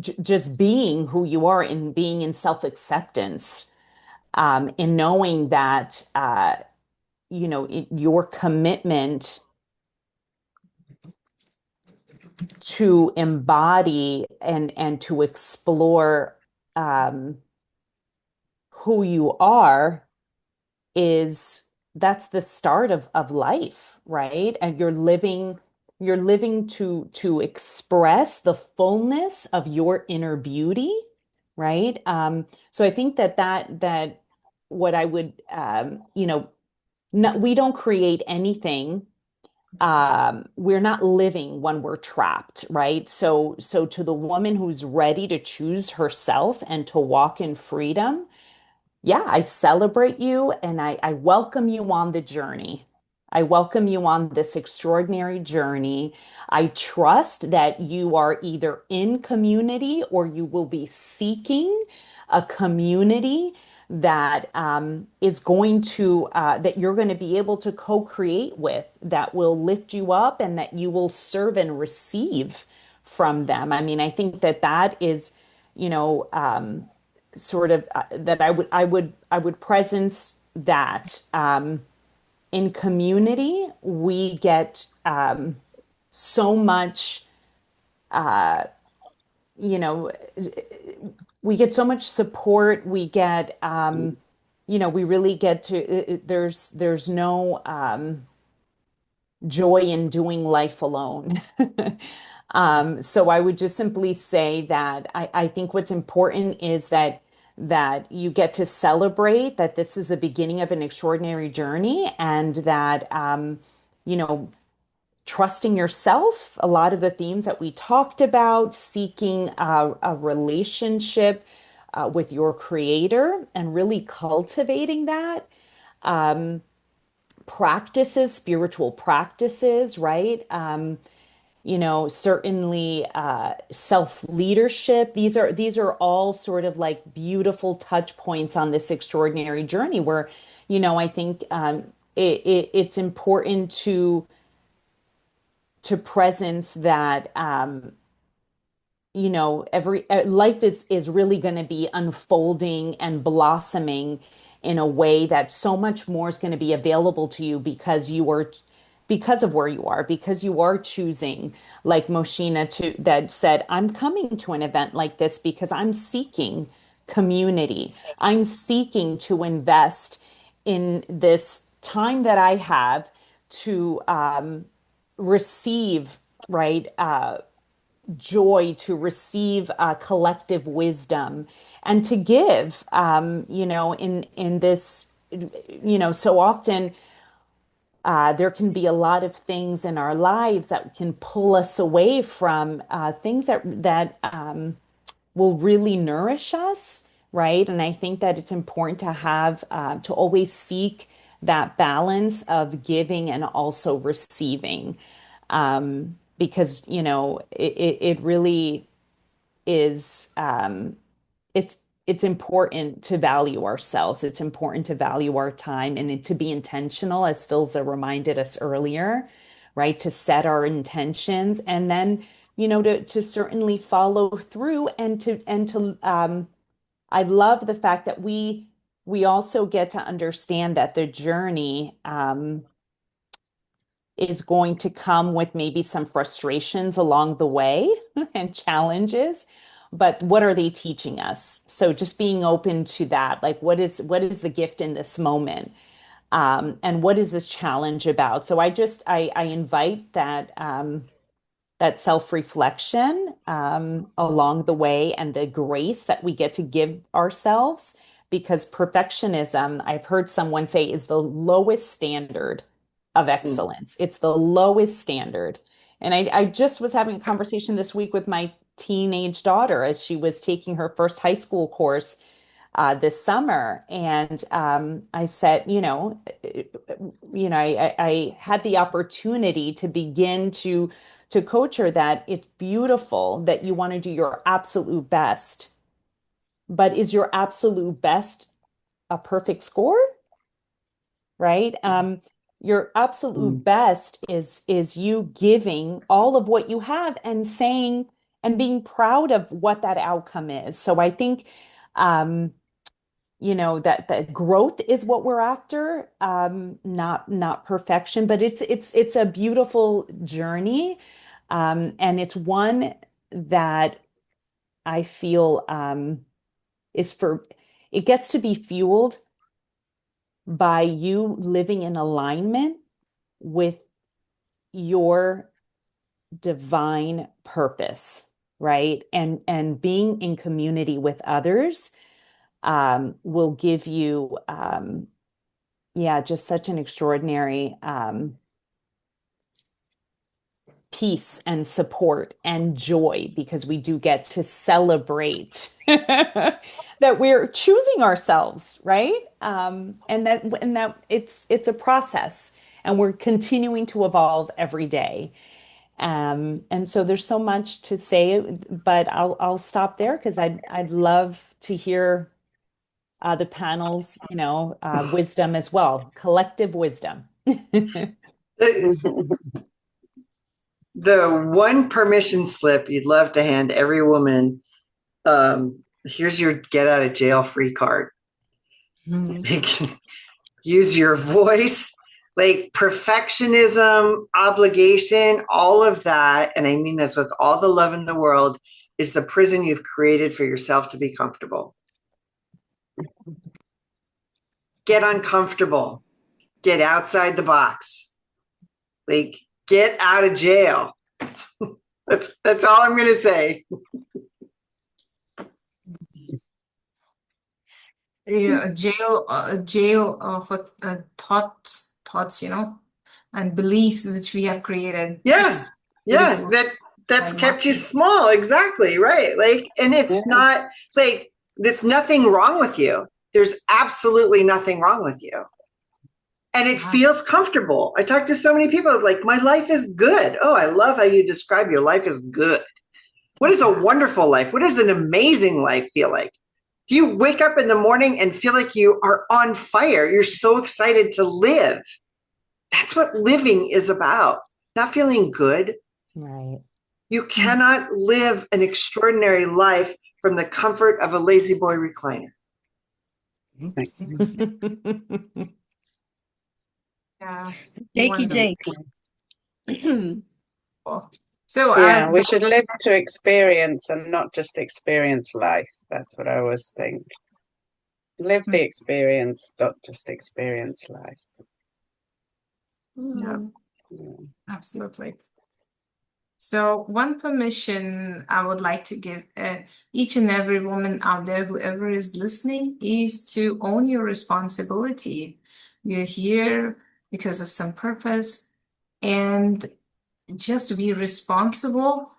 just being who you are, and being in self-acceptance, in knowing that your commitment to embody and to explore um, who you are, is that's the start of life, right? And you're living to express the fullness of your inner beauty, right? So I think that what I would no, we don't create anything. We're not living when we're trapped, right? So to the woman who's ready to choose herself and to walk in freedom, yeah, I celebrate you, and I welcome you on the journey. I welcome you on this extraordinary journey. I trust that you are either in community, or you will be seeking a community that that you're going to be able to co-create with, that will lift you up, and that you will serve and receive from them. I mean, I think that is, you know, sort of that I would presence that in community we get so much, you know we get so much support. We get we really get to there's no joy in doing life alone. So I would just simply say that I think what's important is that you get to celebrate that this is the beginning of an extraordinary journey, and that you know trusting yourself, a lot of the themes that we talked about, seeking a relationship with your creator and really cultivating that, practices, spiritual practices, right? Certainly self-leadership. These are all sort of like beautiful touch points on this extraordinary journey where, I think it's important to presence that every life is really going to be unfolding and blossoming in a way that so much more is going to be available to you, because of where you are, because you are choosing, like Moshina that said, I'm coming to an event like this because I'm seeking community. I'm seeking to invest in this time that I have to receive, right? Joy, to receive collective wisdom, and to give, in this, so often there can be a lot of things in our lives that can pull us away from things that will really nourish us, right? And I think that it's important to have to always seek that balance of giving and also receiving, because it really is. It's important to value ourselves. It's important to value our time, and to be intentional, as Philza reminded us earlier, right? To set our intentions, and then to certainly follow through, and to I love the fact that we also get to understand that the journey is going to come with maybe some frustrations along the way and challenges, but what are they teaching us? So just being open to that, like what is the gift in this moment? And what is this challenge about? So I invite that that self-reflection along the way, and the grace that we get to give ourselves, because perfectionism, I've heard someone say, is the lowest standard of excellence. It's the lowest standard. And I just was having a conversation this week with my teenage daughter as she was taking her first high school course this summer. And I said, I had the opportunity to begin to coach her that it's beautiful that you want to do your absolute best, but is your absolute best a perfect score? Right? Your absolute best is you giving all of what you have and saying and being proud of what that outcome is. So I think that growth is what we're after, not perfection, but it's a beautiful journey, and it's one that I feel is for it gets to be fueled by you living in alignment with your divine purpose, right? And being in community with others will give you, just such an extraordinary peace and support and joy, because we do get to celebrate that we're choosing ourselves, right? And that it's a process, and we're continuing to evolve every day. And so there's so much to say, but I'll stop there because I'd love to hear the panel's, wisdom as well, collective wisdom. The one permission slip you'd love to hand every woman, here's your get out of jail free card. Use your voice, like perfectionism, obligation, all of that. And I mean this with all the love in the world, is the prison you've created for yourself to be comfortable. Get uncomfortable. Get outside the box. Like, get out of jail. That's all I'm going to say. Yeah, jail for thoughts, and beliefs which we have created. Yeah, yeah, Beautiful. that's I kept you love it. small. Exactly, right. Like, and it's not like there's nothing wrong with you. There's absolutely nothing wrong with you. And it Wow. feels comfortable. I talk to so many people like, my life is good. Oh, I love how you describe your life is good. What is a wonderful life? What does an amazing life feel like? Do you wake up in the morning and feel like you are on fire? You're so excited to live. That's what living is about. Not feeling good. Right. You cannot live an extraordinary life from the comfort of a lazy boy recliner. Yeah. Jakey Wonderful. Jake. So Yeah, we should live to experience and not just experience life. That's what I always think. Live the experience, not just experience life. Yeah, Yeah. absolutely. So one permission I would like to give each and every woman out there, whoever is listening, is to own your responsibility. You're here because of some purpose, and just be responsible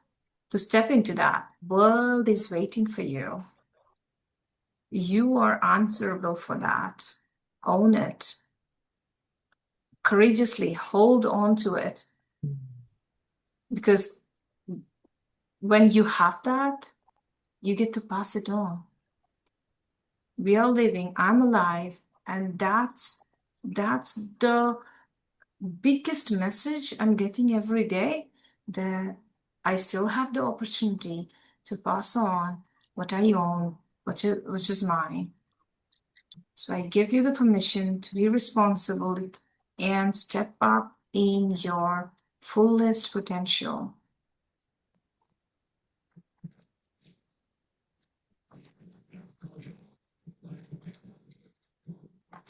to step into that. World is waiting for you. You are answerable for that. Own it. Courageously hold on to it. Because when you have that, you get to pass it on. We are living, I'm alive, and that's the biggest message I'm getting every day, that I still have the opportunity to pass on what I own, which is mine. So I give you the permission to be responsible and step up in your fullest potential.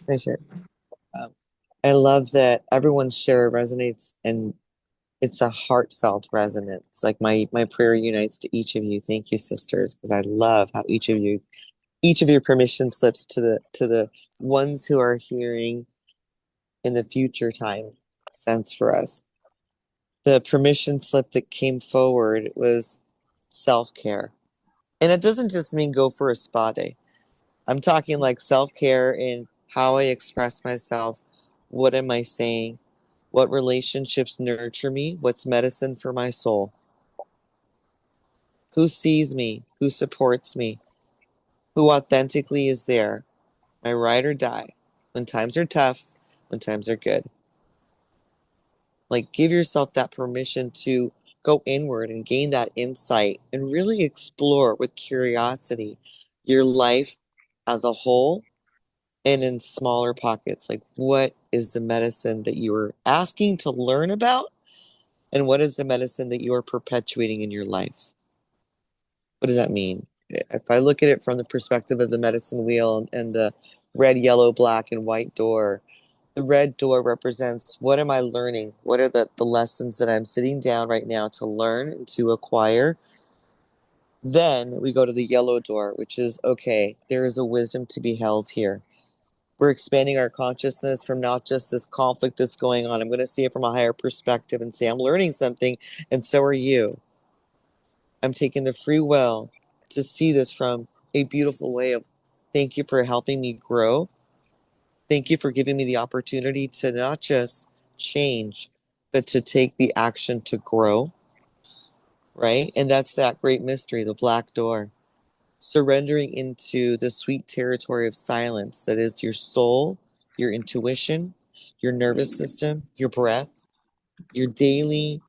Pleasure. I love that everyone's share resonates and It's a heartfelt resonance. Like my prayer unites to each of you. Thank you, sisters, because I love how each of your permission slips to the ones who are hearing in the future time sense for us. The permission slip that came forward was self-care. And it doesn't just mean go for a spa day. I'm talking like self-care in how I express myself. What am I saying? What relationships nurture me? What's medicine for my soul? Who sees me? Who supports me? Who authentically is there? My ride or die. When times are tough, when times are good. Like, give yourself that permission to go inward and gain that insight and really explore with curiosity your life as a whole and in smaller pockets. Like, what is the medicine that you are asking to learn about? And what is the medicine that you are perpetuating in your life? What does that mean? If I look at it from the perspective of the medicine wheel and the red, yellow, black, and white door, the red door represents what am I learning? What are the lessons that I'm sitting down right now to learn and to acquire? Then we go to the yellow door, which is okay, there is a wisdom to be held here. We're expanding our consciousness from not just this conflict that's going on. I'm going to see it from a higher perspective and say, I'm learning something, and so are you. I'm taking the free will to see this from a beautiful way of thank you for helping me grow. Thank you for giving me the opportunity to not just change, but to take the action to grow, right? And that's that great mystery, the black door. Surrendering into the sweet territory of silence that is your soul, your intuition, your nervous system, your breath, your daily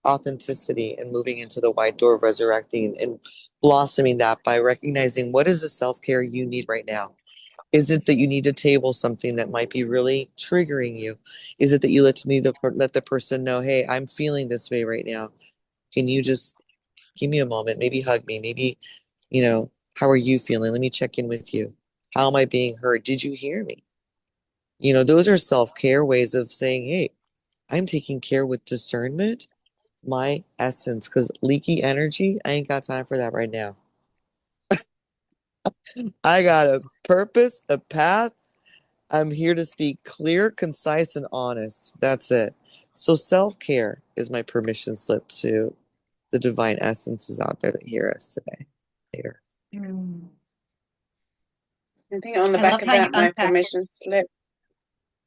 authenticity, and moving into the wide door of resurrecting and blossoming that by recognizing what is the self-care you need right now. Is it that you need to table something that might be really triggering you? Is it that you let the person know, hey, I'm feeling this way right now. Can you just give me a moment? Maybe hug me. Maybe, how are you feeling? Let me check in with you. How am I being heard? Did you hear me? Those are self-care ways of saying, hey, I'm taking care with discernment, my essence, because leaky energy, I ain't got time for that right now. I got a purpose, a path. I'm here to speak clear, concise, and honest. That's it. So self-care is my permission slip to the divine essences out there that hear us today. Later. I think on the I back loved of how you that, my unpacked. permission slip.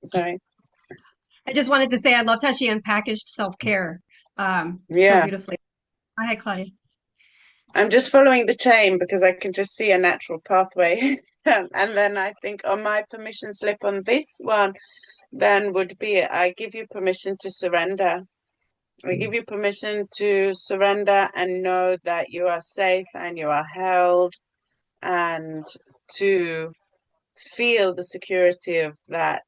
Sorry. I just wanted to say I loved how she unpackaged self-care so Yeah. beautifully. Go ahead, Claudia. I'm just following the chain because I can just see a natural pathway. And then I think on my permission slip on this one, then would be I give you permission to surrender. I give you permission to surrender and know that you are safe and you are held, and to feel the security of that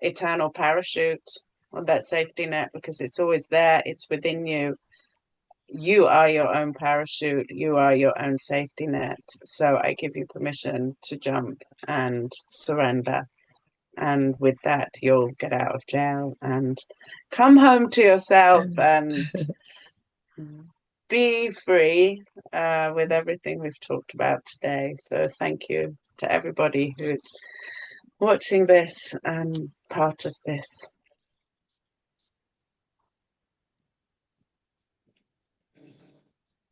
eternal parachute or that safety net, because it's always there, it's within you. You are your own parachute, you are your own safety net. So I give you permission to jump and surrender. And with that, you'll get out of jail and come home to yourself and be free with everything we've talked about today. So thank you to everybody who's watching this and part of this.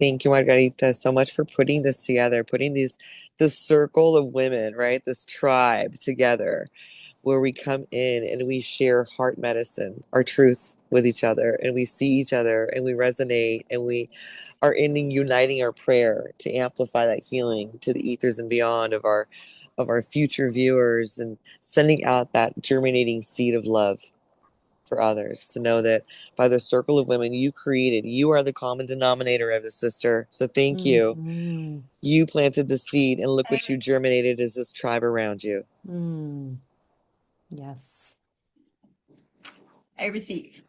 Thank you, Margarita, so much for putting this together, putting this circle of women, right? This tribe together where we come in and we share heart medicine, our truth with each other, and we see each other and we resonate and we are uniting our prayer to amplify that healing to the ethers and beyond of our future viewers, and sending out that germinating seed of love for others to know that by the circle of women you created, you are the common denominator of the sister. So thank you. You planted the seed and look what you germinated as this tribe around you. Yes. I receive.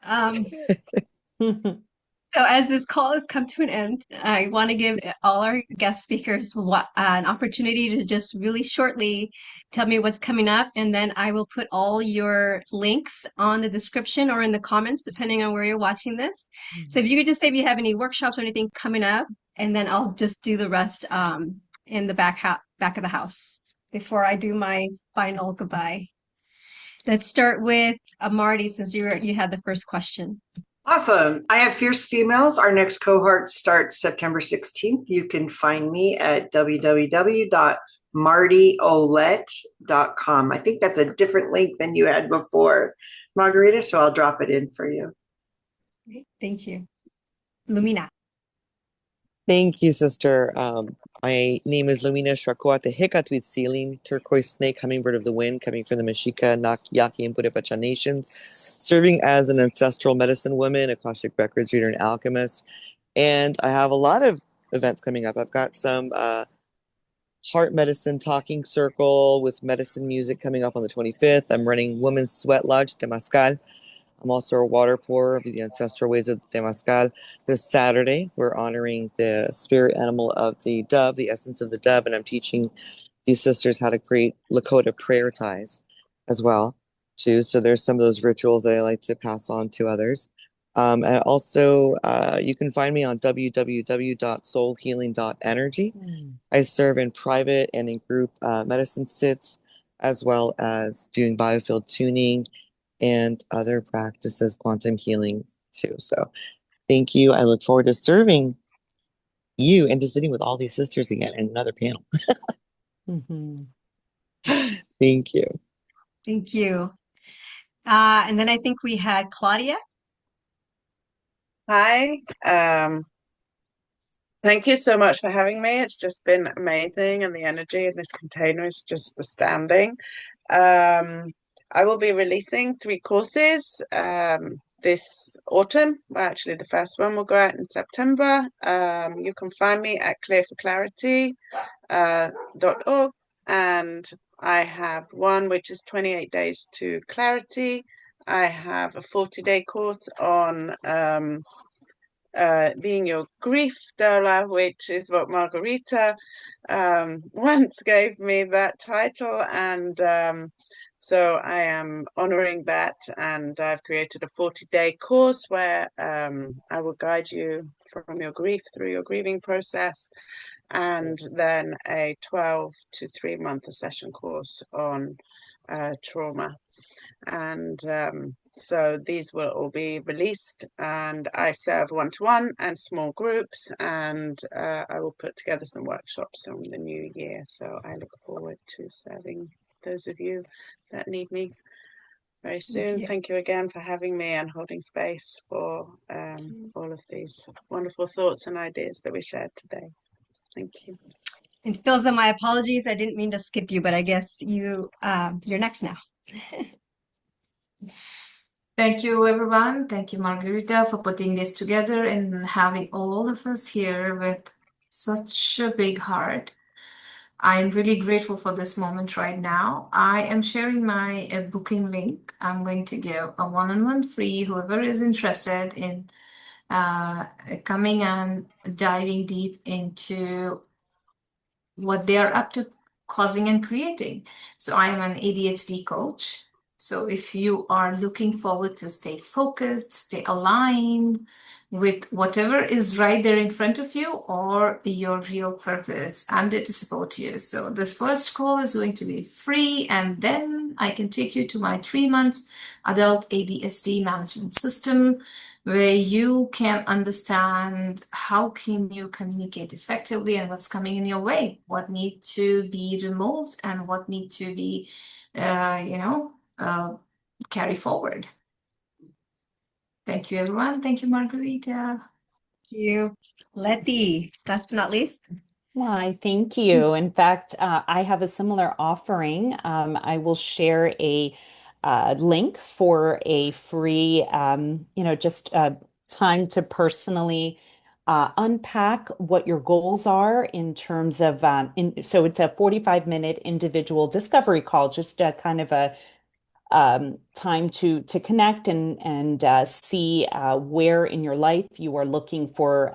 So as this call has come to an end, I want to give all our guest speakers an opportunity to just really shortly tell me what's coming up, and then I will put all your links on the description or in the comments, depending on where you're watching this. So if you could just say if you have any workshops or anything coming up, and then I'll just do the rest in the back of the house before I do my final goodbye. Let's start with Marty, since you had the first question. Awesome. I have Fierce Females. Our next cohort starts September 16th. You can find me at www.martyolet.com. I think that's a different link than you had before, Margarita, so I'll drop it in for you. Thank you. Lumina. Thank you, sister. My name is Lumina Shrakoate Hikatwit Ceiling, turquoise snake, hummingbird of the wind, coming from the Mexica, Yaqui, and Purepecha nations, serving as an ancestral medicine woman, Akashic Records reader, and alchemist. And I have a lot of events coming up. I've got some heart medicine talking circle with medicine music coming up on the 25th. I'm running Women's Sweat Lodge, Temascal. I'm also a water pourer of the ancestral ways of Temascal. This Saturday, we're honoring the spirit animal of the dove, the essence of the dove, and I'm teaching these sisters how to create Lakota prayer ties as well, too. So there's some of those rituals that I like to pass on to others. And also, you can find me on www.soulhealing.energy. I serve in private and in group medicine sits, as well as doing biofield tuning and other practices, quantum healing too. So thank you. I look forward to serving you and to sitting with all these sisters again in another panel. Thank you. Thank you. And then I think we had Claudia. Hi. Thank you so much for having me. It's just been amazing, and the energy in this container is just astounding. I will be releasing 3 courses this autumn. Well, actually, the first one will go out in September. You can find me at clearforclarity.org, and I have one which is 28 days to clarity. I have a 40-day course on being your grief doula, which is what Margarita once gave me that title, and so I am honoring that, and I've created a 40-day course where I will guide you from your grief through your grieving process, and then a 12 to 3-month session course on trauma. And so these will all be released, and I serve one-to-one and small groups, and I will put together some workshops in the new year. So I look forward to serving those of you that need me very soon. Thank you again for having me and holding space for all of these wonderful thoughts and ideas that we shared today. Thank you. And Philza, my apologies. I didn't mean to skip you, but I guess you're next now. Thank you, everyone. Thank you, Margarita, for putting this together and having all of us here with such a big heart. I'm really grateful for this moment right now. I am sharing my booking link. I'm going to give a one-on-one free, whoever is interested in coming and diving deep into what they are up to causing and creating. So I am an ADHD coach. So if you are looking forward to stay focused, stay aligned with whatever is right there in front of you or your real purpose, I'm there to support you. So this first call is going to be free, and then I can take you to my 3-month adult ADHD management system, where you can understand how can you communicate effectively and what's coming in your way, what need to be removed and what need to be, carry forward. Thank you, everyone. Thank you, Margarita. Thank you. Letty, last but not least. Why, thank you. In fact, I have a similar offering. I will share a link for a free, just time to personally unpack what your goals are in terms of, so it's a 45-minute individual discovery call, just kind of a time to connect and see where in your life you are looking for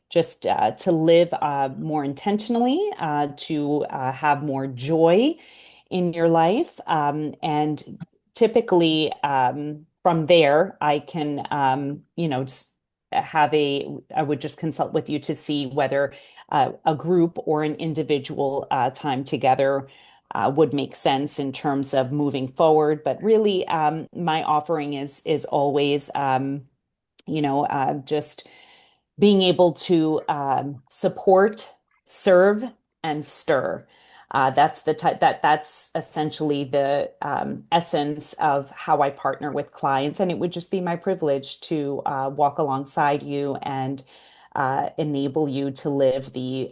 just to live more intentionally, to have more joy in your life. And typically, from there, I can, just I would just consult with you to see whether a group or an individual time together would make sense in terms of moving forward. But really, my offering is always, just being able to support, serve, and stir. That's the type that's essentially the essence of how I partner with clients, and it would just be my privilege to walk alongside you and enable you to live the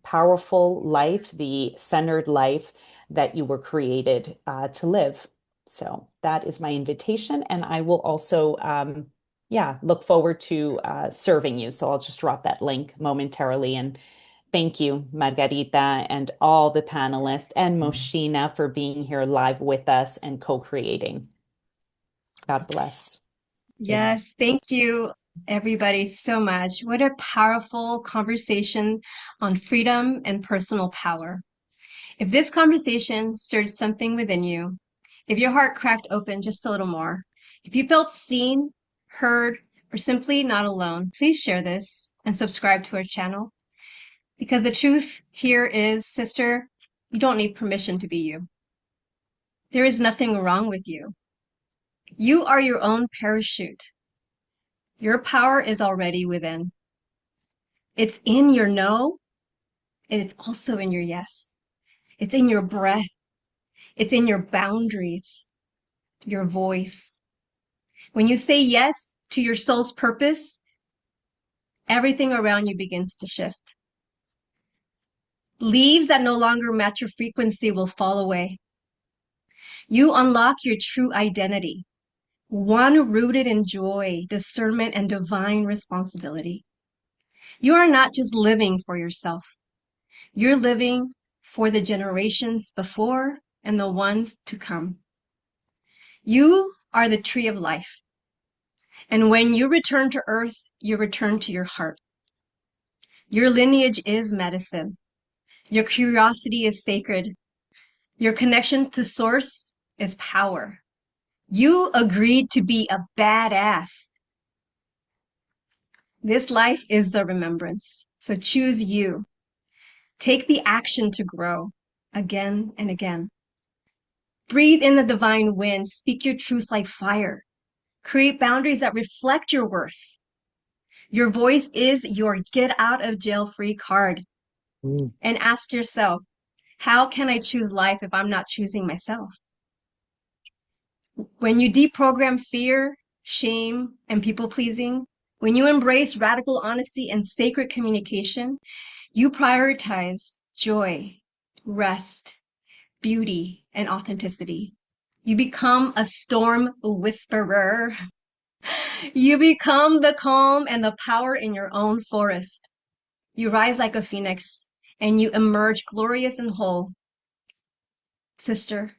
powerful life, the centered life that you were created to live. So that is my invitation, and I will also look forward to serving you. So I'll just drop that link momentarily. And thank you, Margarita, and all the panelists, and Moshina for being here live with us and co-creating. God bless. Yes, thank you, everybody, so much. What a powerful conversation on freedom and personal power. If this conversation stirred something within you, if your heart cracked open just a little more, if you felt seen, heard, or simply not alone, please share this and subscribe to our channel. Because the truth here is, sister, you don't need permission to be you. There is nothing wrong with you. You are your own parachute. Your power is already within. It's in your no, and it's also in your yes. It's in your breath. It's in your boundaries, your voice. When you say yes to your soul's purpose, everything around you begins to shift. Leaves that no longer match your frequency will fall away. You unlock your true identity, one rooted in joy, discernment, and divine responsibility. You are not just living for yourself. You're living for the generations before and the ones to come. You are the tree of life. And when you return to earth, you return to your heart. Your lineage is medicine. Your curiosity is sacred. Your connection to source is power. You agreed to be a badass. This life is the remembrance. So choose you. Take the action to grow again and again. Breathe in the divine wind. Speak your truth like fire. Create boundaries that reflect your worth. Your voice is your get out of jail free card. And ask yourself, how can I choose life if I'm not choosing myself? When you deprogram fear, shame, and people pleasing, when you embrace radical honesty and sacred communication, you prioritize joy, rest, beauty, and authenticity. You become a storm whisperer. You become the calm and the power in your own forest. You rise like a phoenix and you emerge glorious and whole. Sister,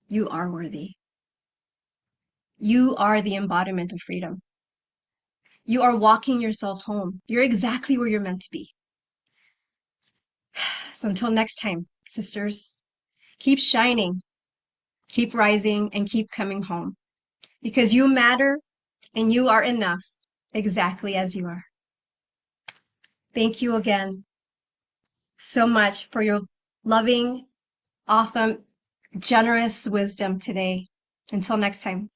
you are worthy. You are the embodiment of freedom. You are walking yourself home. You're exactly where you're meant to be. So until next time, sisters, keep shining, keep rising, and keep coming home. Because you matter and you are enough exactly as you are. Thank you again so much for your loving, awesome, generous wisdom today. Until next time.